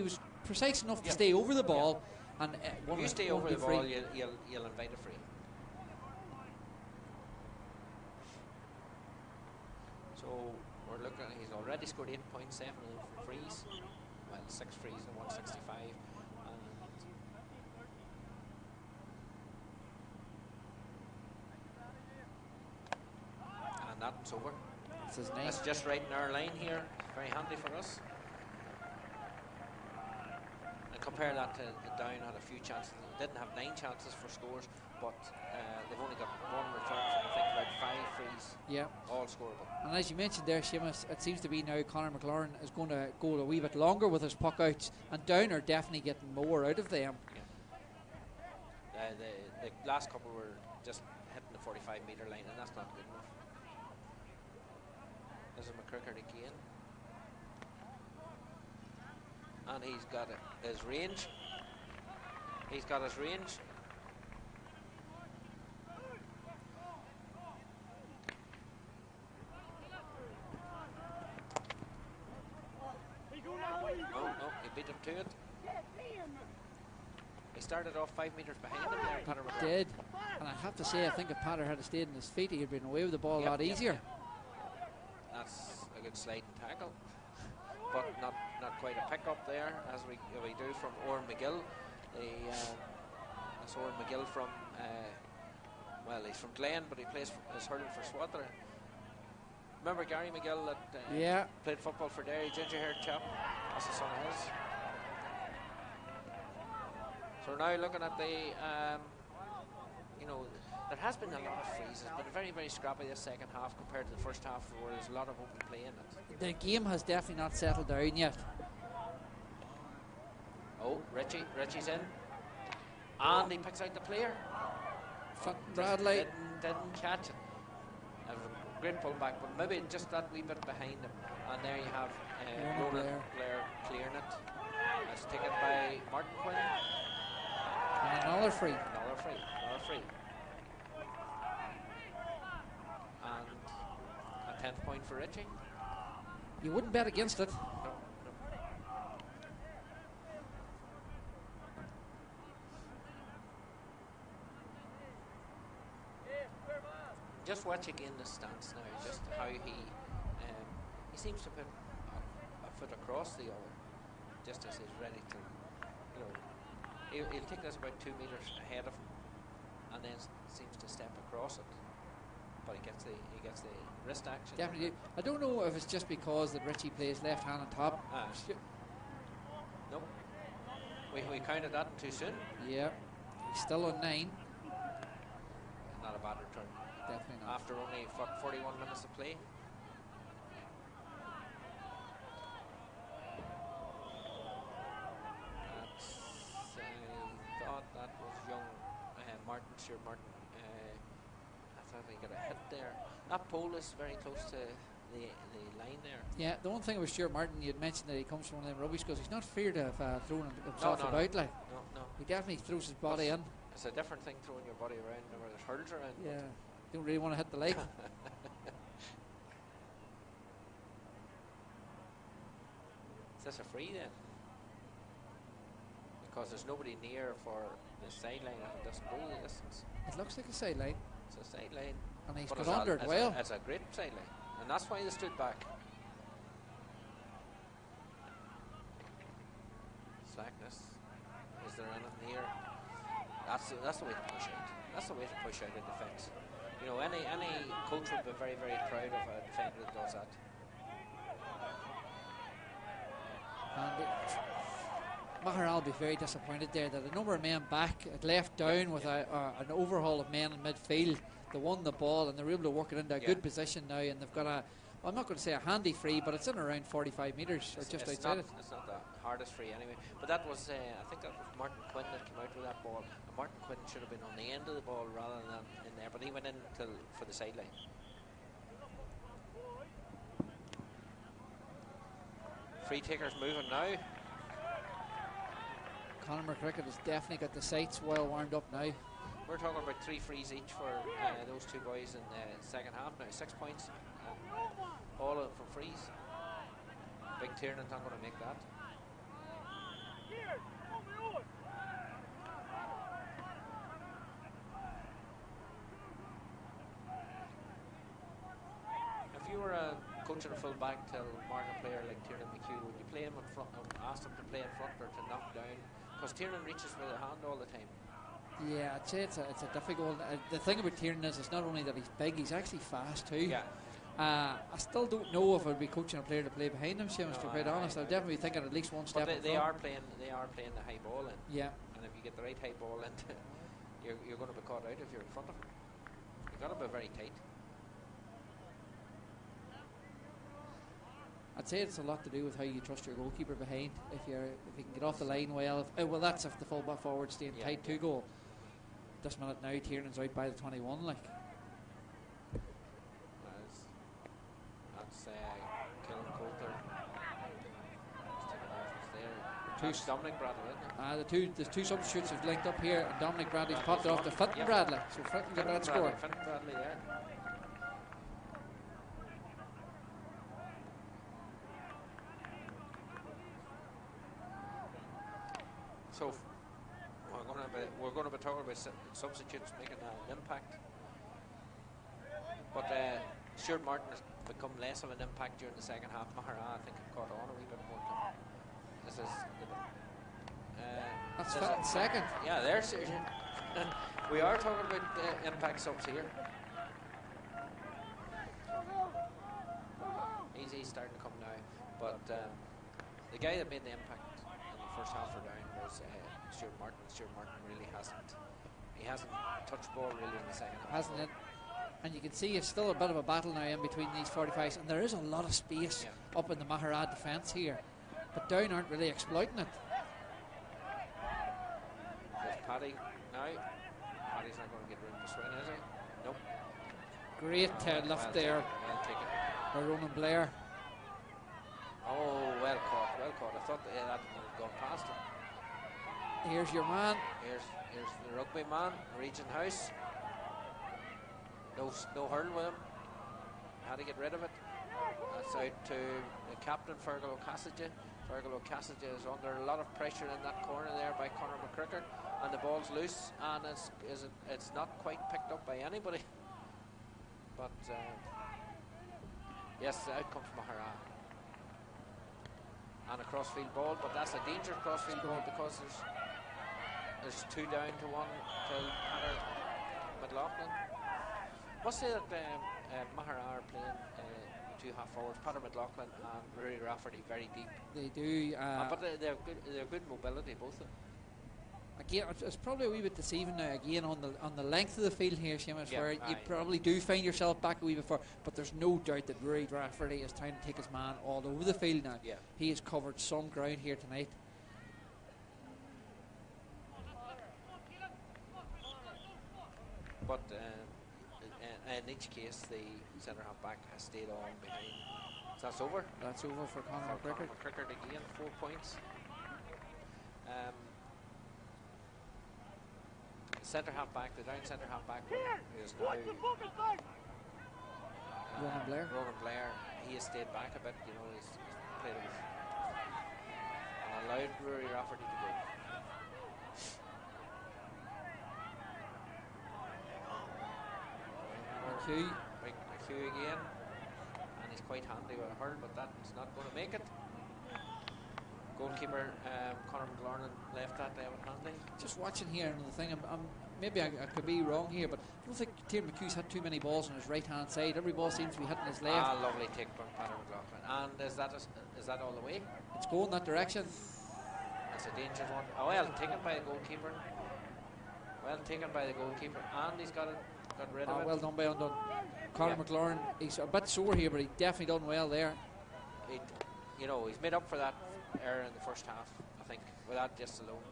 was precise enough to stay over the ball. And if you stay over the ball, you'll invite a free. So we're looking at, he's already scored 8.7 from frees. Well, 6 frees and 165. And that one's over. This is nice. That's just right in our line here. Very handy for us. compare that to Down had a few chances. They didn't have 9 chances for scores, but they've only got 1 return from I think about 5 frees. Yeah. All scoreable. And as you mentioned there, Seamus, it seems to be now Conor McLaurin is going to go a wee bit longer with his puck outs, and Down are definitely getting more out of them. Yeah. The last couple were just hitting the 45-metre line, and that's not good enough. This is McCrickard again. And he's got his range. He's got his range. No, he beat him to it. He started off 5 metres behind him there, Patter McLaurin. Did. And I have to say, I think if Patter had stayed in his feet, he'd been away with the ball a lot easier. That's a good sliding tackle, but not quite a pick-up there, as we do from Oren McGill. That's Oren McGill from, well, he's from Glen, but he is hurling for Swatter. Remember Gary McGill that played football for Derry, ginger-haired chap? That's the son of his. So we're now looking at the, there has been a lot of frees. It's been very, very scrappy this second half compared to the first half, where there's a lot of open play in it. The game has definitely not settled down yet. Oh, Richie's in. And he picks out the player. Bradley didn't catch it. That was a great pullback, but maybe just that wee bit behind him. And there you have Ronan Blair clearing it. That's taken by Martin Quinn. And another free. Another free. And a 10th point for Richie. You wouldn't bet against it. No. Just watch again the stance now, just how he seems to put a foot across the other, just as he's ready to, he'll take this about 2 metres ahead of him, and then seems to step across it. But he gets the wrist action. Definitely. I don't know if it's just because that Richie plays left hand on top. Nope. We counted that too soon. Yeah. He's still on 9. Not a bad return. Definitely not. After only 41 minutes of play. I thought that was young Martin, Stuart Martin. I thought he got a hit there. That pole is very close to the line there. Yeah, the one thing with Stuart Martin, you'd mentioned that he comes from one of them rugby schools. He's not feared of throwing himself about. Like, no. He definitely throws his body in. It's a different thing throwing your body around where there's hurdles around. Yeah, don't really want to hit the leg. Is this a free then? Because there's nobody near for the sideline and it doesn't go the distance. It looks like a sideline. It's a sideline. And he's got under it well. It's a great sideline. And that's why they stood back. Slackness. Is there anything here? That's the way to push out. That's the way to push out a defence. Any coach would be very, very proud of a defender that does that. And Maghera will be very disappointed there that a number of men back at left down with an overhaul of men in midfield. They won the ball and they're able to work it into a good position now, and they've got I'm not going to say a handy free, but it's in around 45 metres or just outside it. It's not the hardest free anyway. But that was, I think that was Martin Quinn that came out with that ball. And Martin Quinn should have been on the end of the ball rather than in there, but he went in for the sideline. Free takers moving now. Conor McCrickard has definitely got the sights well warmed up now. We're talking about 3 frees each for those two boys in the second half now. 6 points. All of them from frees. Big Tiernan's not going to make that. If you were coaching a full back till marking a player like Tiernan McHugh, would you play him in front, ask him to play in front or to knock down? Because Tiernan reaches with a hand all the time. Yeah, I'd say it's a difficult. The thing about Tiernan is it's not only that he's big, he's actually fast too. Yeah. I still don't know if I'd be coaching a player to play behind him, Seamus, to be quite honest. I'll definitely be thinking at least one step But they are playing the high ball in. Yeah. And if you get the right high ball in, you're going to be caught out if you're in front of them. You've got to be very tight. I'd say it's a lot to do with how you trust your goalkeeper behind. If you can get off the line well, well, that's if the full back forward staying tight to goal. This minute now, Tiernan's out by the 21. Like that's Killen Coulter. There's Dominic Bradley, isn't it? The two substitutes have linked up here, and Dominic Bradley's popped it off to Fenton Bradley. So Fenton got that score. Fenton Bradley there. So we're going to be talking about substitutes making an impact, but Stuart Martin has become less of an impact during the second half. Maghera, I think, caught on a wee bit more. This is that's Fenton's second. Yeah, there's we are talking about impact subs here. He's starting to come now, but the guy that made the impact in the first half for down was Stuart Martin. Stuart Martin really hasn't touched ball really in the second half. Hasn't it? And you can see it's still a bit of a battle now in between these 45s, and there is a lot of space up in the Maghera defence here, but Down aren't really exploiting it. There's Paddy now. Paddy's not going to get room to swing, is he? Nope. Great lift there by Ronan Blair. Oh, well caught, well caught. I thought that would have gone past him. Here's your man. Here's the rugby man, Regent House. No hurl with him. Had to get rid of it. That's out to the captain, Fergal O'Cassidy. Fergal O'Cassidy is under a lot of pressure in that corner there by Conor McCricker, and the ball's loose, and it's not quite picked up by anybody. But yes, out comes Maghera. And a crossfield ball, but that's a dangerous crossfield ball because there's 2 down to 1 to Peter McLaughlin. Must say that Maghera are playing 2 half forwards, Peter McLaughlin and Rory Rafferty, very deep. They do, but they're good mobility, both of them. Again, it's probably a wee bit deceiving now. Again, on the length of the field here, Seamus, where you probably do find yourself back a wee bit far. But there's no doubt that Rory Rafferty is trying to take his man all over the field now. Yeah. He has covered some ground here tonight. But in each case, the centre half back has stayed on behind. So that's over. That's over for Conor McCricker. McCricker again, 4 points. Centre half back, the down centre half back is now Ronan Blair. Ronan Blair. He has stayed back a bit, he's played with and allowed Rory Rafferty to go. McHugh again, and he's quite handy with a hurl, but that's not going to make it. Goalkeeper Conor McLaurin left that there with handy. Just watching here, and the thing, maybe I could be wrong here, but I don't think Tiernan McHugh's had too many balls on his right hand side. Every ball seems to be hitting his left. Lovely take from Peter McLaughlin. And is that all the way? It's going that direction. That's a dangerous one. Oh, well taken by the goalkeeper. And he's got rid of it. Well done by Undone. Conor McLaurin, he's a bit sore here, but he definitely done well there. He's made up for that error in the first half, I think, with that just alone.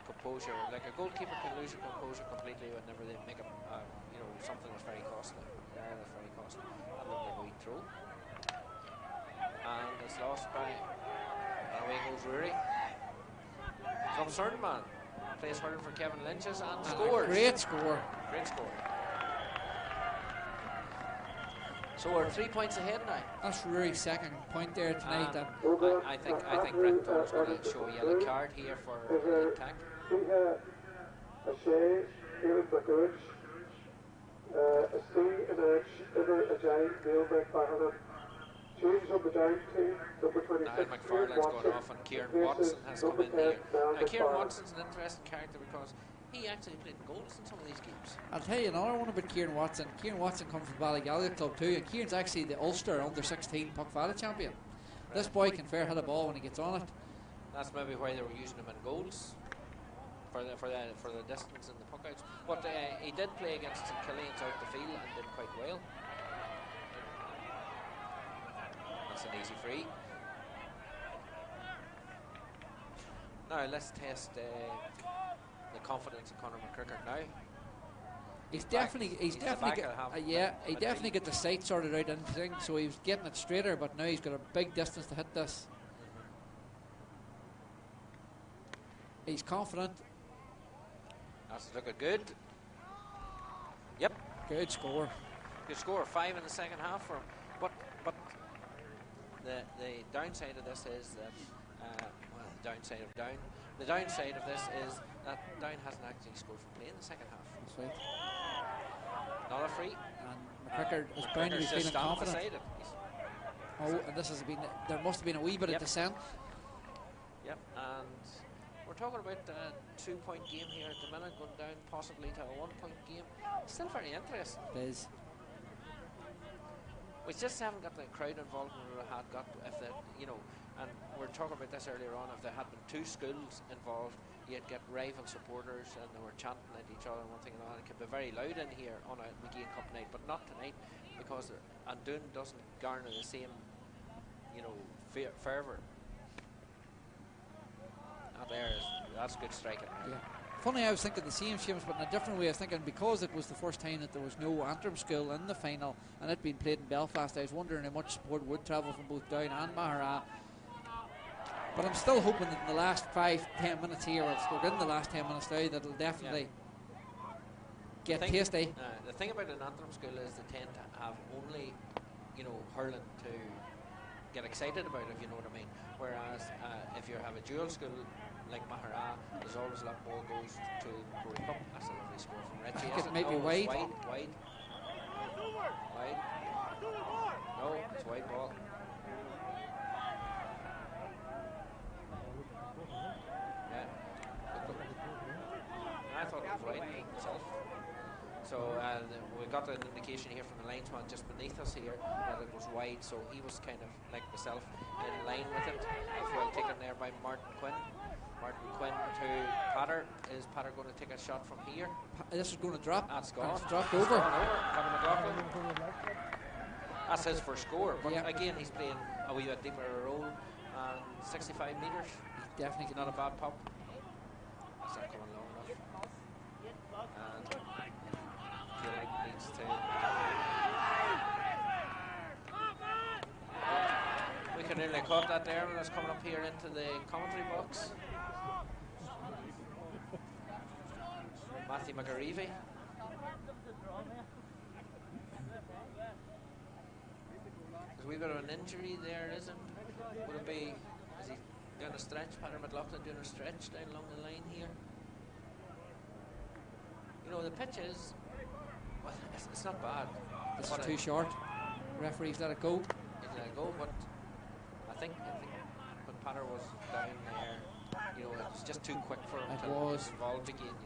Composure, like a goalkeeper can lose your composure completely whenever they make something that's very costly. That's very costly. And then they throw. And it's lost by, and away goes Rory. From Cernman, plays hurling for Kevin Lynch's and scores. Great score. Great score. So we're 3 points ahead now. That's Rory's second point there tonight. I think Brenton's going to show a yellow card here for the attack. A Shea, David McGurch, a C and a Ever a giant Neil McFarlane. Change on the down team, number 26. Niall McFarlane's gone off and Kieran Watson has come in here. Kieran Watson's an interesting character because he actually played goals in some of these games. I'll tell you another one about Kieran Watson. Kieran Watson comes from Ballygallagher Club too, and Kieran's actually the Ulster under-16 Puck Fada champion. Right. This boy can fair hit a ball when he gets on it. That's maybe why they were using him in goals for the distance and the puck outs. But he did play against St Killian's out the field and did quite well. That's an easy free. Now let's test the confidence of Conor McCrickard now. He definitely got the sight sorted out and things, so he was getting it straighter, but now he's got a big distance to hit this. He's confident. That's looking good. Yep. Good score. Good score. 5 in the second half for him. But the downside of this is that the downside of Down. The downside of this is that Down hasn't actually scored from play in the second half. That's right. Not a free. And McCrickard is bound to be feeling confident. And this has been. There must have been a wee bit of dissent. Yep. And we're talking about a 2-point game here at the minute, going down possibly to a 1-point game. It's still very interesting. It is. We just haven't got the crowd involved we had got if they, and we were talking about this earlier on, if there had been 2 schools involved, you'd get rival supporters and they were chanting at each other and one thing and another. It can be very loud in here on a Mageean Cup night, but not tonight because Doon doesn't garner the same, fervour. That's good striking. Yeah. Funny, I was thinking the same, Seamus, but in a different way. I was thinking because it was the first time that there was no Antrim school in the final and it being played in Belfast, I was wondering how much support would travel from both Down and Maghera. But I'm still hoping that in the last 5-10 minutes here, we're in the last 10 minutes now, that it'll definitely get tasty. The thing about an Antrim school is they tend to have only, hurling to get excited about, if you know what I mean. Whereas if you have a dual school like Maghera, there's always a lot more goes to Corey Cup. That's a lovely score from Richie. I think it might be wide. Wide. No, it's wide ball. Yeah. I thought it was wide myself. So we got an indication here from the linesman just beneath us here that it was wide, so he was kind of like myself in line with it. As well taken there by Martin Quinn. Martin Quinn to Patter. Is Patter going to take a shot from here? This is going to drop. That's gone. It's dropped over. Conor McLaughlin. That's his first score. But again, he's playing a wee bit deeper a role. 65 metres. He's definitely not a bad pop. That's not coming long enough. And Keeling needs to. We can nearly caught that there when it's coming up here into the commentary box. Matthew McGarevey. There's a wee bit of an injury there, isn't? Would it be? Is he doing a stretch? Patter McLaughlin doing a stretch down along the line here. The pitch is. Well, it's not bad. This is too short. Referees let it go. He let it go, but I think when Patter was down there, it was just too quick for him to get involved again,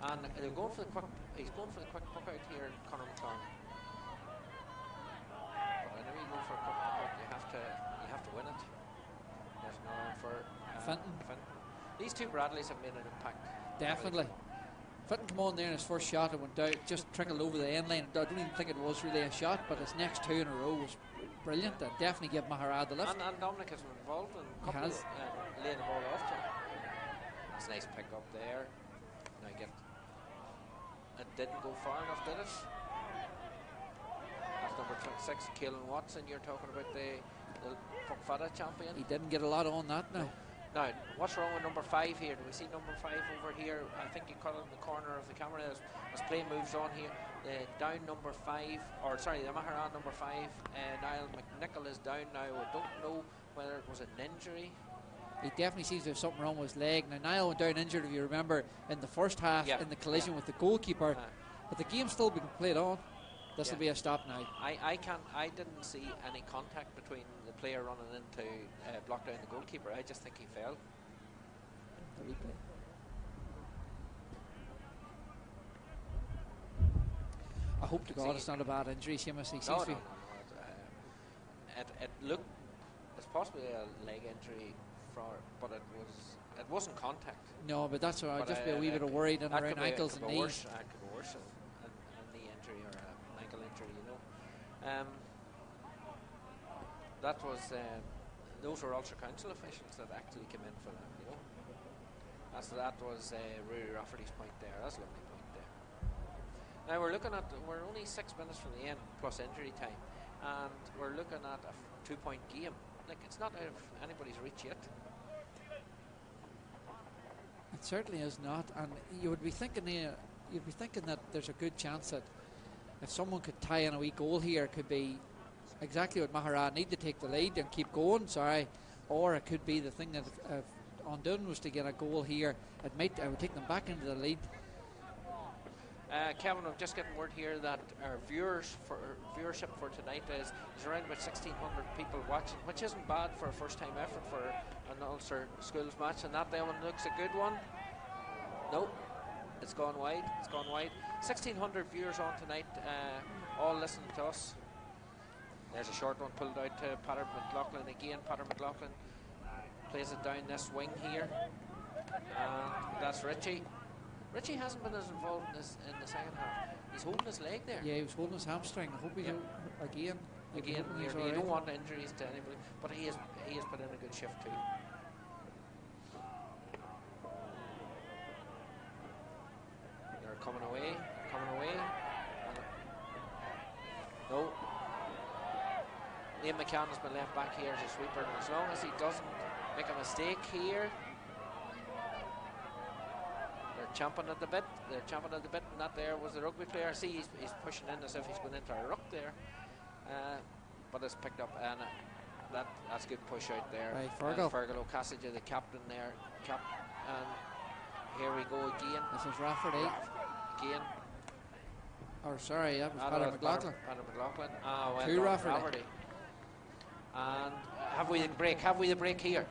And they're going for the quick. He's going for the quick puck out here, Conor McCarthy. But whenever you go for a quick puck out, you have to win it. There's no for Fenton. These two Bradleys have made an impact. Definitely. Fenton came on there in his first shot and went down, just trickled over the end line. I don't even think it was really a shot, but his next 2 in a row was brilliant and definitely gave Maghera the lift. And Dominic has been involved in a couple of laying the ball off to him. It's a nice pick up there. Now it didn't go far enough, did it? That's number 26, Keelan Watson. You're talking about the Puck Fada champion. He didn't get a lot on that now. Now, what's wrong with number 5 here? Do we see number 5 over here? I think you caught it in the corner of the camera as play moves on here. The down number 5, the Maghera number 5, Niall McNichol is down now. I don't know whether it was an injury. He definitely seems to have something wrong with his leg. Now, Niall went down injured, if you remember, in the first half in the collision with the goalkeeper. But the game's still being played on. This will be a stop now. I didn't see any contact between the player running in to block down the goalkeeper. I just think he fell. The replay. hope to God it's not a bad injury, Seamus. He seems No, to no, no, no. It looked, it's possibly a leg injury, but it wasn't contact. No, but that's why I'd But, just be a wee bit worried and around ankles and knees. That could be worse, a knee injury or an ankle injury, you know. That was, those were Ulster Council officials that actually came in for that, you know. That was Rory Rafferty's point there. That's a lovely point there. Now we're only 6 minutes from the end, plus injury time, and we're looking at a 2-point game. Like, it's not out of anybody's reach yet. It certainly is not, and you would be thinking that there's a good chance that if someone could tie in a wee goal here, it could be exactly what Maghera need to take the lead and keep going. Or it could be the thing that if Undone was to get a goal here, it would take them back into the lead. Kevin, I'm just getting word here that our viewership for tonight is around about 1,600 people watching, which isn't bad for a first-time effort for an Ulster Schools match. And that there one looks a good one. No, it's gone wide. 1,600 viewers on tonight, all listening to us. There's a short one pulled out to Patrick McLaughlin again. Patrick McLaughlin plays it down this wing here, and that's Richie. Richie hasn't been as involved in the second half. He's holding his leg there. Yeah, he was holding his hamstring. I hope he's again. You don't want injuries to anybody, but he has put in a good shift too. They're coming away. No. Liam McCann has been left back here as a sweeper, and as long as he doesn't make a mistake here, they're champing at the bit. And that there was the rugby player. See, he's pushing in as if he's going into a ruck there, but it's picked up, and that's a good push out there. Right, Fergal O'Cassidy, the captain there, and here we go again. This is Rafferty again. Or sorry, that was Patrick McLaughlin. Patrick McLaughlin. To Rafferty. And have we the break here?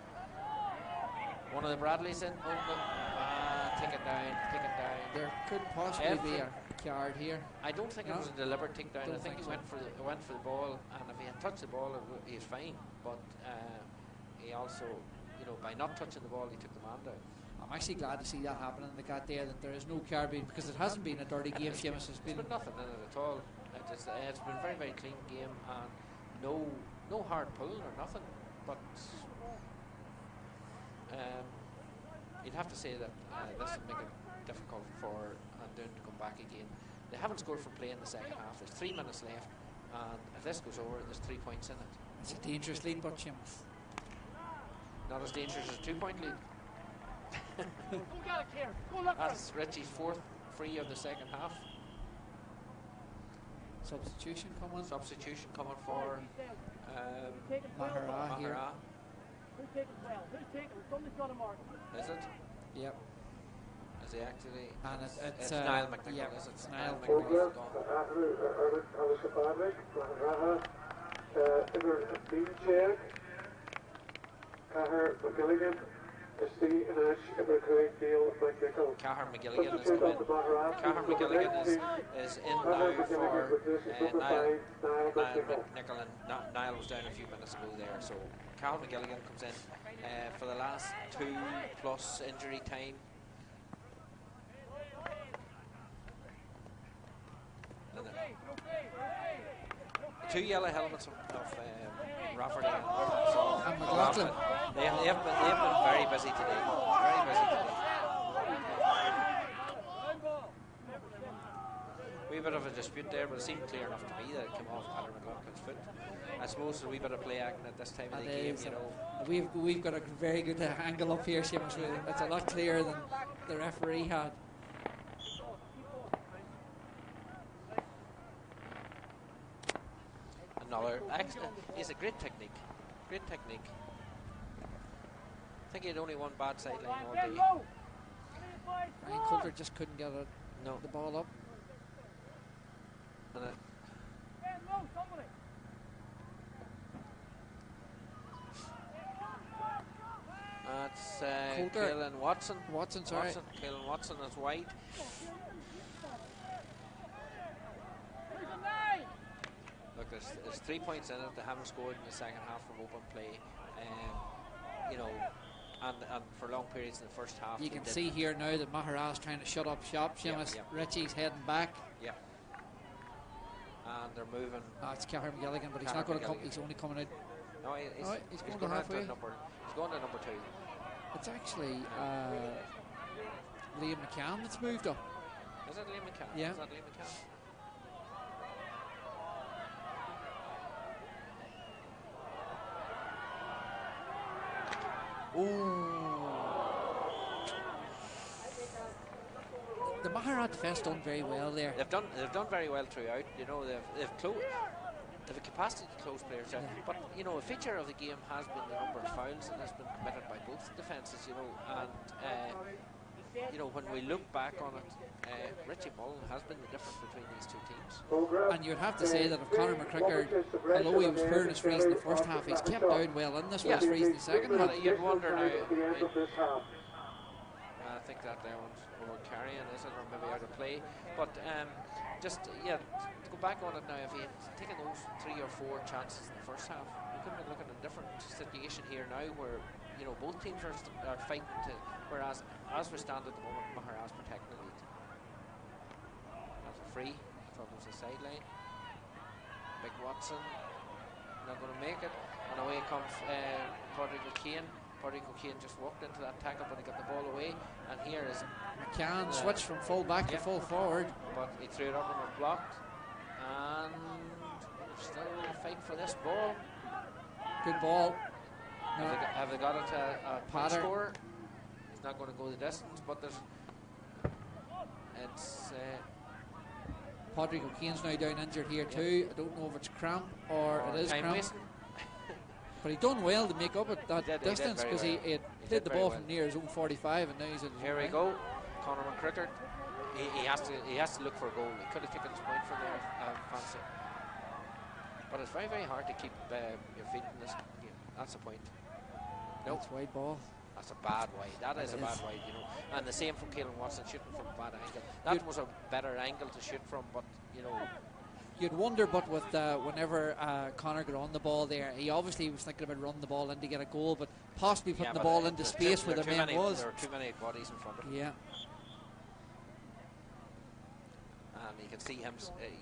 One of the Bradleys in. Take it down. There could possibly be a card here. I don't think it was a deliberate takedown. I think he went for the ball, and if he had touched the ball, he's fine. But he also, by not touching the ball, he took the man down. I'm actually glad to see that happening in the cat there, that there is no card being, because it hasn't been a dirty game, Seamus. It's been nothing in it at all. It's been a very, very clean game, and no hard pull or nothing. But you'd have to say that this will make it difficult for Undone to come back again. They haven't scored from play in the second half. There's 3 minutes left, and if this goes over, there's 3 points in it. It's a dangerous lead, but Seamus. Not as dangerous as a 2-point lead. That's Richie's 4th free of the second half. Substitution coming for Maghera here. Is it? Yep. Is he actually? And it's Niall McNichol. Yep, Is it? it's Niall Program McGilligan, Cahir McGilligan is coming. Cahir McGilligan is in now for Niall McNichol, and Niall was down a few minutes ago there. So Cahir McGilligan comes in for the last 2+ injury time. And the 2 yellow helmets of Rafferty and McLaughlin. They have been very busy today. Wee bit of a dispute there, but it seemed clear enough to me that it came off Patrick McLaughlin's foot. I suppose there's a wee bit of play acting at this time of the game, We've got a very good angle up here, Seamus. It's a lot clearer than the referee had. Another excellent. It's a great technique. I think he had only one bad sideline all day. Ryan Coulter just couldn't get the ball up. And that's Caelan Watson. Sorry. Caelan Watson is wide. look, there's 3 points in it. They haven't scored in the second half from open play. You know, and for long periods in the first half. You can see here now that Maghera is trying to shut up shop. Seamus Ritchie's heading back. Yeah. And they're moving. It's Cahir McGilligan, but he's not going to come. He's only coming out. No, he's going to halfway. He's going to number 2. It's actually Liam McCann that's moved up. Is it Liam McCann? Yeah. Is that Liam McCann? The Maghera defence done very well there. They've done very well throughout. You know, they've a capacity to close players down. But you know, a feature of the game has been the number of fouls that has been committed by both defences. You know, and you know, when we look back on it, Richie Mullen has been the difference between these two teams. And you'd have to say that if Conor McCricker, although he was poor in his frees in the first half, he's kept down well in this first frees in the second half. You'd wonder now. I think that there one's over carrying, is it, or maybe out of play? But just to go back on it now, if he had taken those 3 or 4 chances in the first half, we could have been looking at a different situation here now, where you know both teams are fighting to. Whereas as we stand at the moment, Maghera's protecting the lead. That's a free. I thought it was a sideline. Big Watson not going to make it, and away comes Padraig O'Kane. Padraig O'Kane just walked into that tackle, but he got the ball away. And here is McCann switched from full back to full forward, but he threw it up and was blocked. And they're still fighting for this ball. Good ball. Have they got it to a point scorer? He's not going to go the distance, but it's Padraig O'Kane's now down injured here too. I don't know if it's cramp or it is cramp. Wasting. But he done well to make up at that distance, because he played the ball from near his own 45, and now he's in. Here we go, Conor McCricker. He has to look for a goal. He could have taken his point from there, fancy. But it's very, very hard to keep your feet in this game. That's the point. Nope. That's wide ball. That's a bad wide. That is a bad wide, you know. And the same from Caelan Watson, shooting from a bad angle. That was a better angle to shoot from, but you know. You'd wonder, but with whenever Conor got on the ball there, he obviously was thinking about running the ball in to get a goal, but possibly putting the ball into space where the man was. There were too many bodies in front of him. Yeah. And you can see him,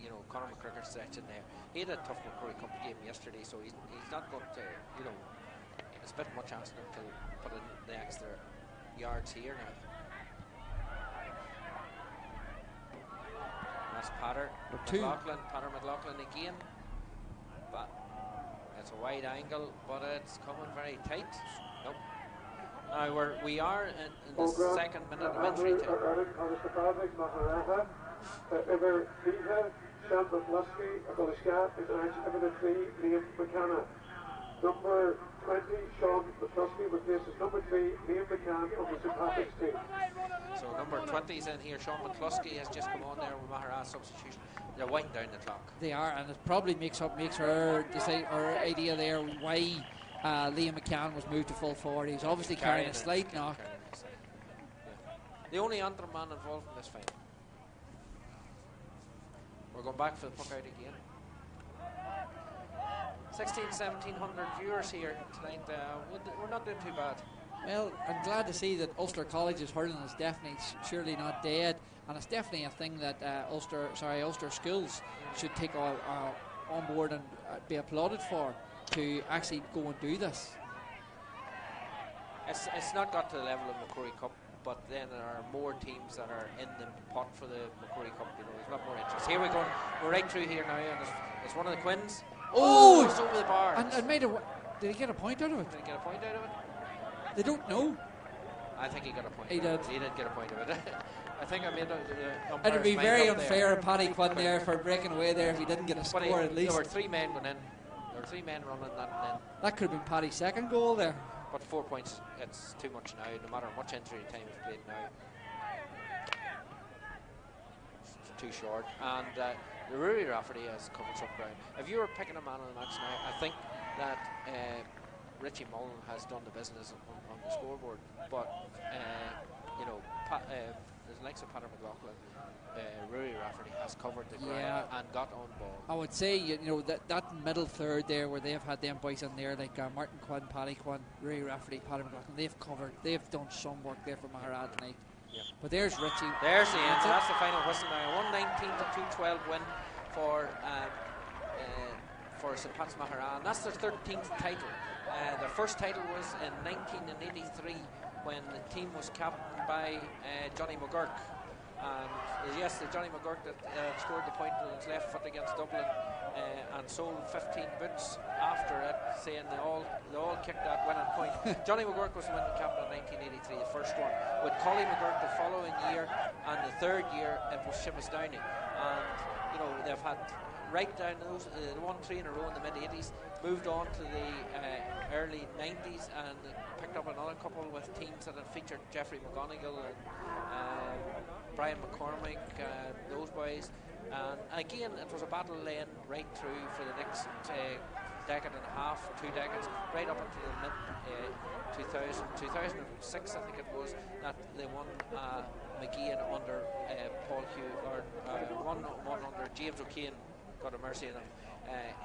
you know, Conor McCricker stretching there. He had a tough Macquarie Cup game yesterday, so he's not going to, you know, it's a bit much asking him to put in the extra yards here now. That's Patter McLaughlin again. But it's a wide angle, but it's coming very tight. Nope. Now we are in the second minute of entry time. Number 20, Sean McCluskey replaces number 3, Liam McCann on the St. Patrick's team. So number 20 is in here. Sean McCluskey has just come on there with Maghera's substitution. They're winding down the clock. They are, and it probably makes her idea there why Liam McCann was moved to full forward. He's obviously carrying a slight knock. The only Antrim man involved in this fight. We're going back for the puck out again. 1700 viewers here tonight. We're not doing too bad. Well, I'm glad to see that Ulster College's hurling is definitely surely not dead, and it's definitely a thing that Ulster schools should take on board and be applauded for, to actually go and do this. It's not got to the level of Macquarie Cup, but then there are more teams that are in the pot for the Macquarie Cup. You know, there's a lot more interest. Here we go. We're right through here now, and it's one of the Quins. Oh, it's over the bar. And made did he get a point out of it? Did he get a point out of it? They don't know. I think he got a point. He did. He did get a point of it. I think I made the it would be very unfair of Paddy Quinn there for breaking away there if he didn't get a score at least. There were 3 men going in. There were 3 men running that in. That could have been Paddy's second goal there. But 4 points, it's too much now, no matter how much entry time is played now. It's too short. And the Rory Rafferty has covered some ground. If you were picking a man of the match now, I think that Richie Mullen has done the business on the scoreboard. But, you know, the likes of Peter McLaughlin, Rory Rafferty has covered the ground Yeah. and got on ball. I would say, you know, that middle third there where they've had them boys in there like Martin Quinn, Paddy Quinn, Ray Rafferty, Paddy McLaughlin, they've done some work there for Maghera tonight. Yeah. But there's Richie. There's the end. That's the final whistle now. 119 to 212 win for St. Pat's Maghera, and that's their 13th title. Their first title was in 1983 when the team was captained by Johnny McGurk. Yes, the Johnny McGurk that scored the point with his left foot against Dublin and sold 15 boots after it, saying they all kicked that winning point. Johnny McGurk was the winning captain in 1983, the first one. With Collie McGurk the following year, and the third year it was Seamus Downey. And you know, they've had right down those, they won 3 in a row in the mid-80s, moved on to the early 90s and picked up another couple with teams that had featured Jeffrey McGonigal and Brian McCormick, those boys. And again, it was a battle then right through for the next decade and a half, 2 decades, right up into the mid 2006 I think it was, that they won Mageean under Paul Hugh, or one under James O'Kane, God have mercy on him.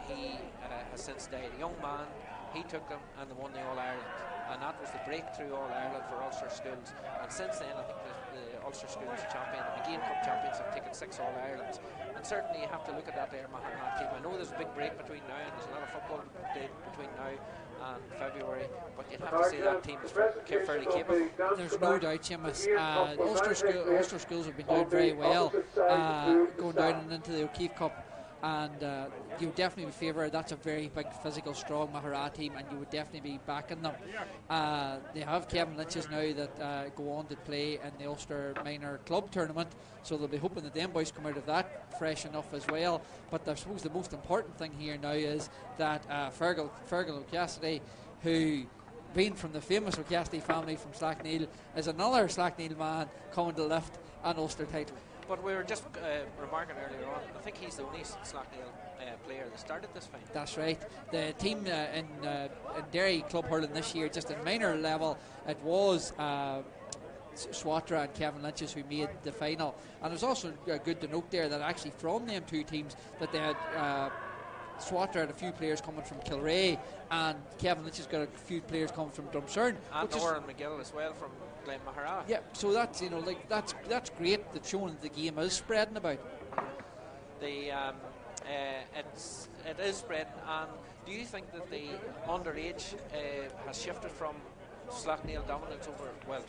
He has since died. A young man, he took them and they won the All-Ireland, and that was the breakthrough All-Ireland for Ulster schools. And since then I think the Ulster schools champion, the Mageean Cup champions, have taken 6 All-Irelands. And certainly you have to look at that there Maghera team. I know there's a big break between now and there's a lot of football between now and February, but you'd have to say that team is fairly capable. There's no doubt, Seamus. Ulster schools have been doing very well, going down and into the O'Keefe Cup. And you would definitely favour, that's a very big physical strong Maghera team, and you would definitely be backing them. They have Kevin Lynch's now that go on to play in the Ulster Minor Club Tournament, so they'll be hoping that them boys come out of that fresh enough as well. But I suppose the most important thing here now is that Fergal O'Cassidy, who being from the famous O'Cassidy family from Slackneil, is another Slackneil man coming to lift an Ulster title. But we were just remarking earlier on, I think he's the only Slackneil player that started this final. That's right. The team in Derry Club Hurling this year, just at minor level, it was Swatra and Kevin Lynch's who made the final. And it was also good to note there that actually from them 2 teams that they had Swatra had a few players coming from Kilray, and Kevin Lynch has got a few players coming from Drumcerne. And Oran McGill as well from Glen Maghera. Yeah, so that's, you know, like that's great that showing that the game is spreading about. The it is spreading. And do you think that the underage has shifted from Slackneil dominance over, well,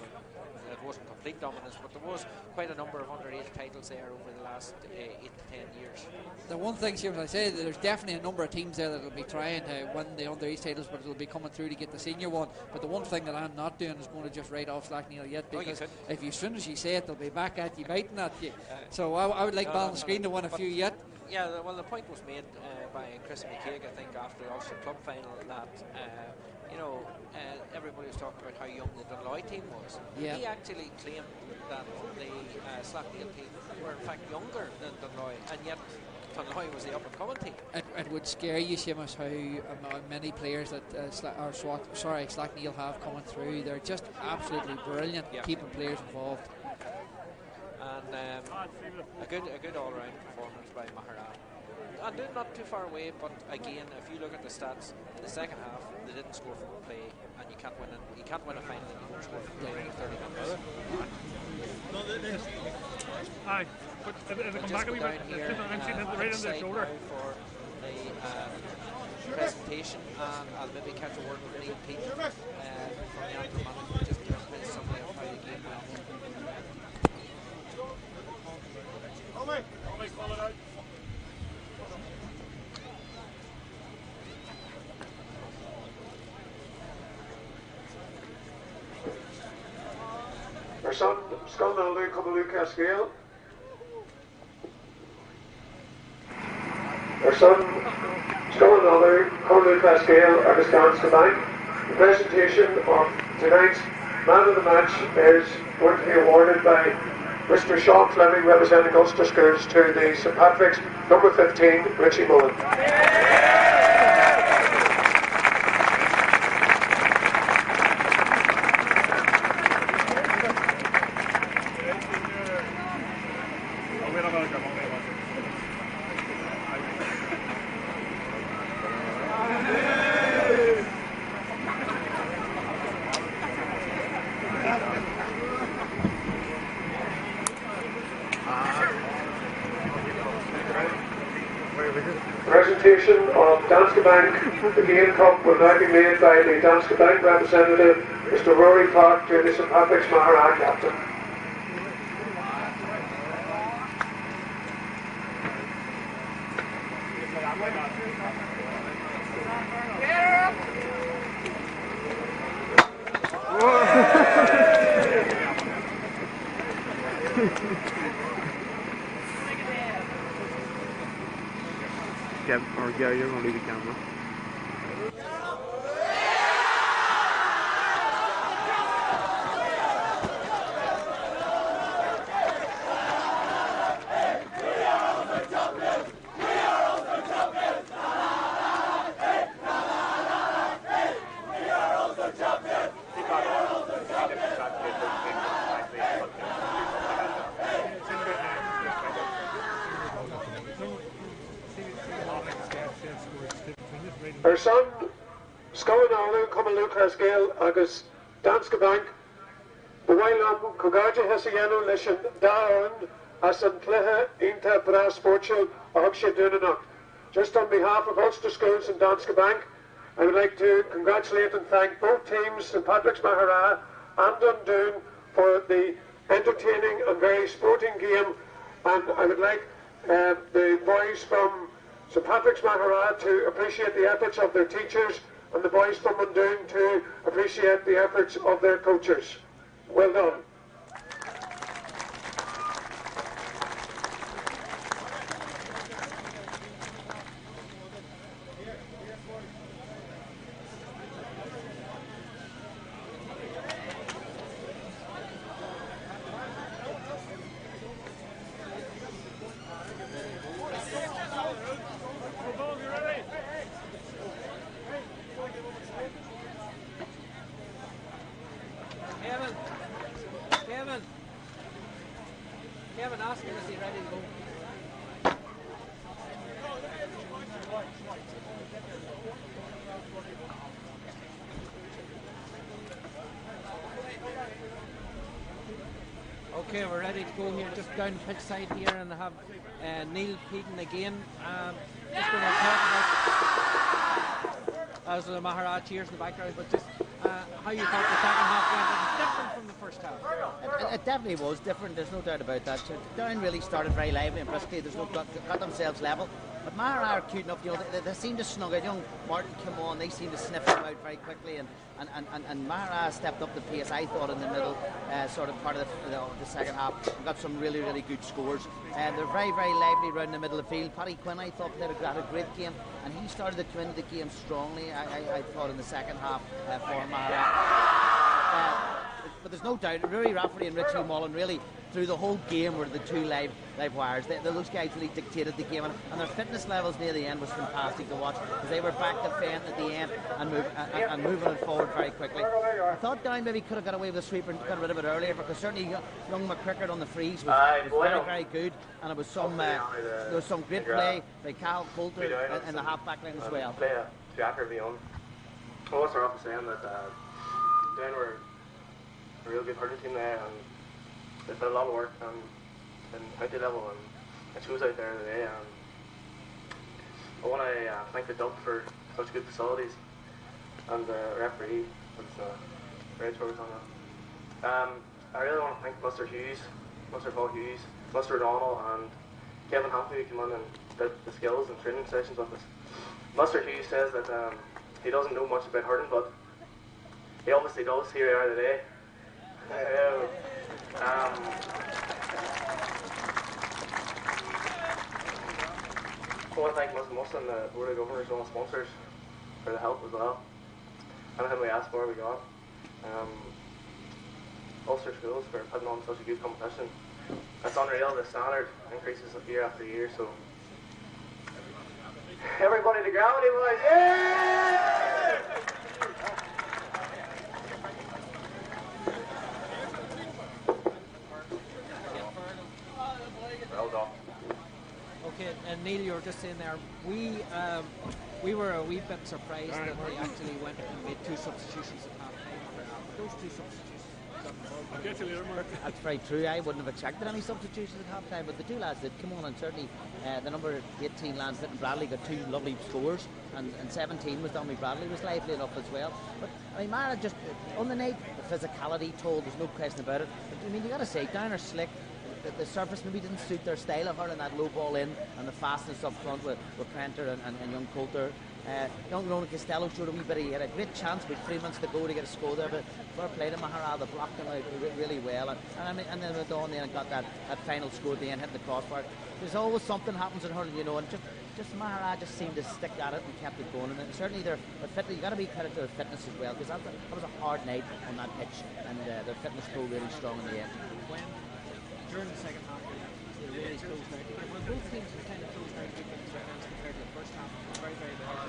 it wasn't complete dominance, but there was quite a number of underage titles there over the last 8 to 10 years. The one thing, Seamus, I say that there's definitely a number of teams there that will be trying to win the underage titles, but it'll be coming through to get the senior one. But the one thing that I'm not doing is going to just write off Slackneil yet, because if you, as soon as you say it, they'll be back at you, biting at you. So I would like Ballinascreen to win a few yet. Yeah, well, the point was made by Chris McCaig, I think, after the Ulster Club final, that you know, everybody was talking about how young the Dunloy team was. Yeah. He actually claimed that the Slackneil team were in fact younger than Dunloy, and yet Dunloy was the up-and-coming team. It would scare you, Seamus, how many players that Slackneil have coming through. They're just absolutely brilliant, keeping players involved. And a good all-round performance by Maghera. And not too far away, but again, if you look at the stats, in the second half, they didn't score from play, and you can't win a final if you don't score from play in 30 minutes. Aye, but if they come back a wee bit, I'm seeing it right on their shoulder. For the presentation, and I'll maybe catch a word with Neil Pete from the Antrim management, just to explain something of how the game went. Call it out. Our son, Sconaldo Cumbaloo Cascale. Our son, Sconaldo Cumbaloo Cascale, and his Danske Bank. The presentation of tonight's man of the match is going to be awarded by Mr. Sean Fleming, representing Ulster Schools, to the St Patrick's number 15, Richie Mullen. presentation of Danske Bank, the Mageean Cup, will now be made by the Danske Bank representative, Mr. Rory Clark, to the St Patrick's Maghera captain. Gary, you're going to leave the camera. Our son, Scoanalu Comalucas Gale agus Danske Bank, Bwailam Kogaja Hesiano Lishan Daund Asan Pleha Inta Bra Sportshil Ogsha Dunanok. Just on behalf of Ulster Schools and Danske Bank, I would like to congratulate and thank both teams, St Patrick's Maghera and Dundoon, for the entertaining and very sporting game, and I would like the boys from St Patrick's Maghera to appreciate the efforts of their teachers, and the boys from Dundoon to appreciate the efforts of their coaches. Well done. Kevin, ask him, is he ready to go? Okay, we're ready to go here, just down pitch side here, and have Neil Peaton again. Just going to talk about, as the Maghera cheers in the background, but just how you thought the second half went. It was different from the first half. It definitely was different, there's no doubt about that. Down really started very lively and briskly, there's no got themselves level. But Maghera are cute enough, you know, they seem to snug out. Young Martin came on, they seem to sniff them out very quickly, and Maghera stepped up the pace, I thought, in the middle sort of part of the second half, and got some really, really good scores. They're very, very lively around the middle of the field. Paddy Quinn, I thought, had a great game, and he started to come into the game strongly, I thought, in the second half for Maghera. But there's no doubt, Rory Rafferty and Richie Mullen really, through the whole game, were the two live wires. Those guys really dictated the game, and their fitness levels near the end was fantastic to watch, because they were back to fend at the end and moving it forward very quickly. I thought Down maybe could have got away with a sweeper and got rid of it earlier, because certainly young McCrickard on the freeze was very, very good, and it was there was some great play by Cal Coulter in the half-back line as well. Well, what's off saying that Down were a real good hurling team there, and they put a lot of work in county level, and it shows out there today. And I want to thank the Dub for such good facilities, and the referee was great focus on that. I really want to thank Mr. Hughes, Mr. Paul Hughes, Mr. O'Donnell, and Kevin Hampton, who came in and did the skills and training sessions with us. Mr. Hughes says that he doesn't know much about hurling, but he obviously does. Here we are today. I want to thank Ms. Musson, the Board of Governors, and all sponsors for the help as well. Anything we asked for, we got. Ulster Schools for putting on such a good competition. It's unreal, the standard increases year after year, so everybody to gravity, boys! Yeah! Well done. Okay, and Neil, you were just saying there, we were a wee bit surprised that they actually went and made two substitutions at half time. Those two substitutions, I'll get you later, Mark. That's very true. I wouldn't have expected any substitutions at half time, but the two lads did come on, and certainly the number 18 lads, Fitton Bradley, got two lovely scores, and 17 was Dominic Bradley, was lively enough as well. But I mean, Maghera just on the night, the physicality told, there's no question about it. But I mean, you got to say, down are slick. The surface maybe didn't suit their style of hurling that low ball in, and the fastness up front with Prenter and young Coulter. Young Ronan Costello showed a wee bit. He had a great chance with 3 minutes to go to get a score there, but fair play to Maghera. They blocked him out really well, and then went on there and got that final score at the end, hitting the crossbar. There's always something happens in hurling, you know, and just Maghera just seemed to stick at it and kept it going. And certainly their fitness, you got to be credit to their fitness as well, because that was a hard night on that pitch, and their fitness proved really strong in the end. When during the second half, they really closed out. When both teams were kind of closed out compared to the first half, it was very, very hard.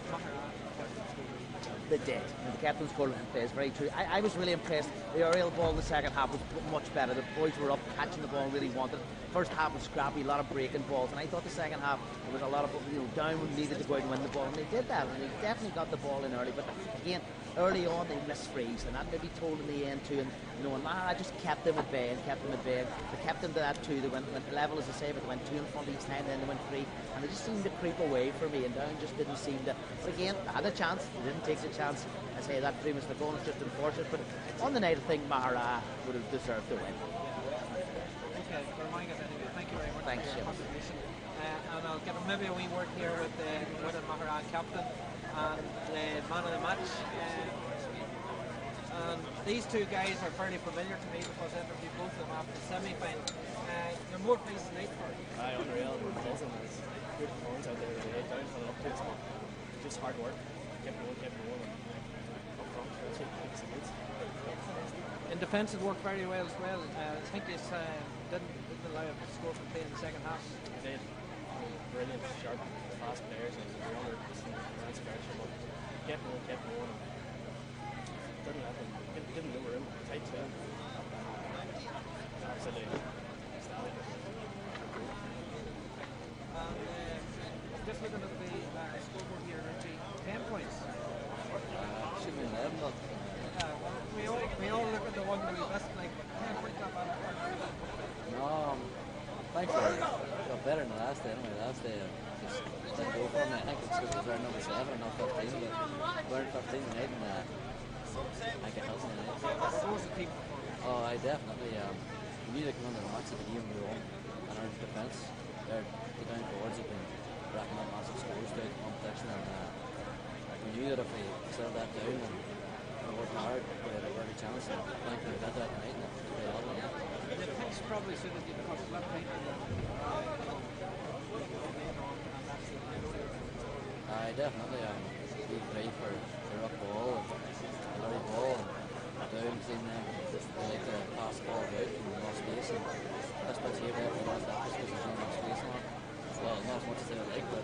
Maghera kept them scoring. They did. And the captain's call of play is very true. I was really impressed. The aerial ball in the second half was much better. The boys were up, catching the ball, and really wanted it. First half was scrappy, a lot of breaking balls, and I thought the second half there was a lot of down needed to go out and win the ball, and they did that, and they definitely got the ball in early. But again, early on they missed frees, and that maybe told in the end too. And and Maghera just kept them at bay and kept them at bay. They kept them to that too. They went level, as I say, but they went 2 in front each time. Then they went 3, and they just seemed to creep away for me. And Down just didn't seem to. But again, they had a chance. They didn't take the chance. I say that 3 minutes to go, and it's just unfortunate. But on the night, I think Maghera would have deserved to win. Okay, for reminding us anyway, thank you very much Thanks, for your contribution. And I'll get maybe a wee word here with the Maghera captain and the man of the match. And these two guys are fairly familiar to me because I interviewed both of them after the semi-final. You're more pleased tonight for it. Unreal. Dozen is good performance out there today. Down for up to it, but just hard work. Kept going, and up front, that's it. In defence, it worked very well as well. I think they didn't allow him to score from play in the second half. They did. Brilliant, sharp, fast players, and they were under immense pressure, but kept going. Didn't let them, didn't know we're in tight to them. Absolutely ecstatic. Just looking at the scoreboard here, Richie, 10 points. Should be 11, but We all look at the one that we missed, like, but 10 points up on no, thankfully got better than the last day. Anyway, last day just didn't go for me. I think it's because we were number 7 and not 15, but we weren't 15 tonight, and I think it helped me tonight. What was the team performance? Oh, I definitely we knew they came under the match of the game we won, and our defence, the down forwards have been racking up massive scores throughout the competition, and we knew that if we settled that down and we worked hard, we had a very chance, and thankfully we did that tonight, and we played well. The pitch probably suited you because it's left right I definitely we pray for rock ball and a lorry ball and Down seen them they like to pass the ball out in more space, and this pitch here definitely was that just because there's no more space now. Well, not as much as they would like, but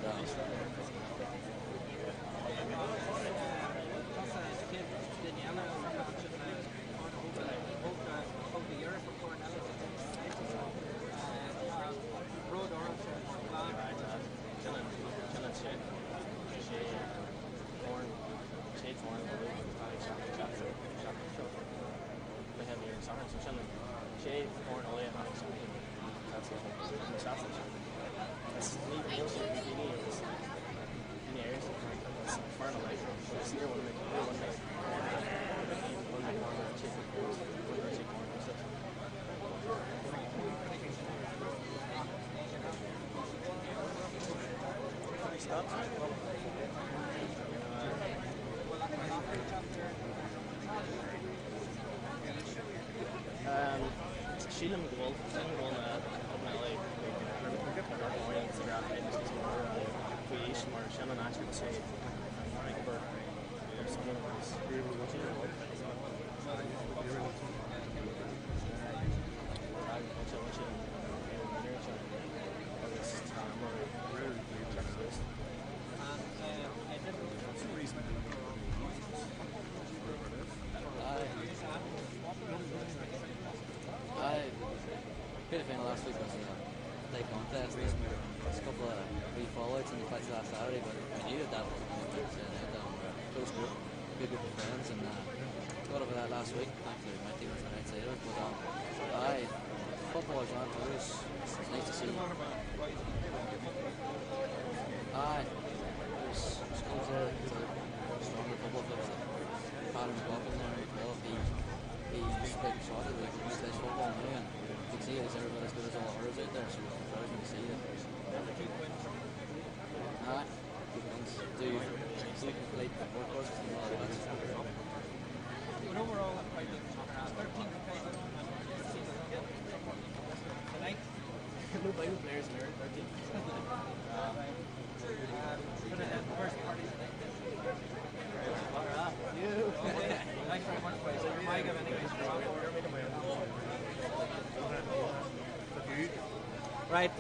Sheila McGold, up in LA, we're getting our audience to grab in creation where Shannon actually would say, I remember someone was really watching it. the final last week was a tight contest. There's a couple of wee fallouts in the pitch last Saturday, but we knew that was going to be close group, good group of friends, and got over that last week. Thankfully, my team was on the right side of it. But aye, football is on too. It's nice to see. Aye, there's schools there. It's a stronger football clubs. Paddy McLaughlin there as well. He's playing soccer, like he plays football now, and you can see he's every bit as good as all the others out there. So it's encouraging to see that. Aye, good ones. Do complete work courses and all that. But overall, I'm quite looking at 13 tonight. No players in there, 13. First party tonight. Thanks very much, boys. Mike, have anything to Right.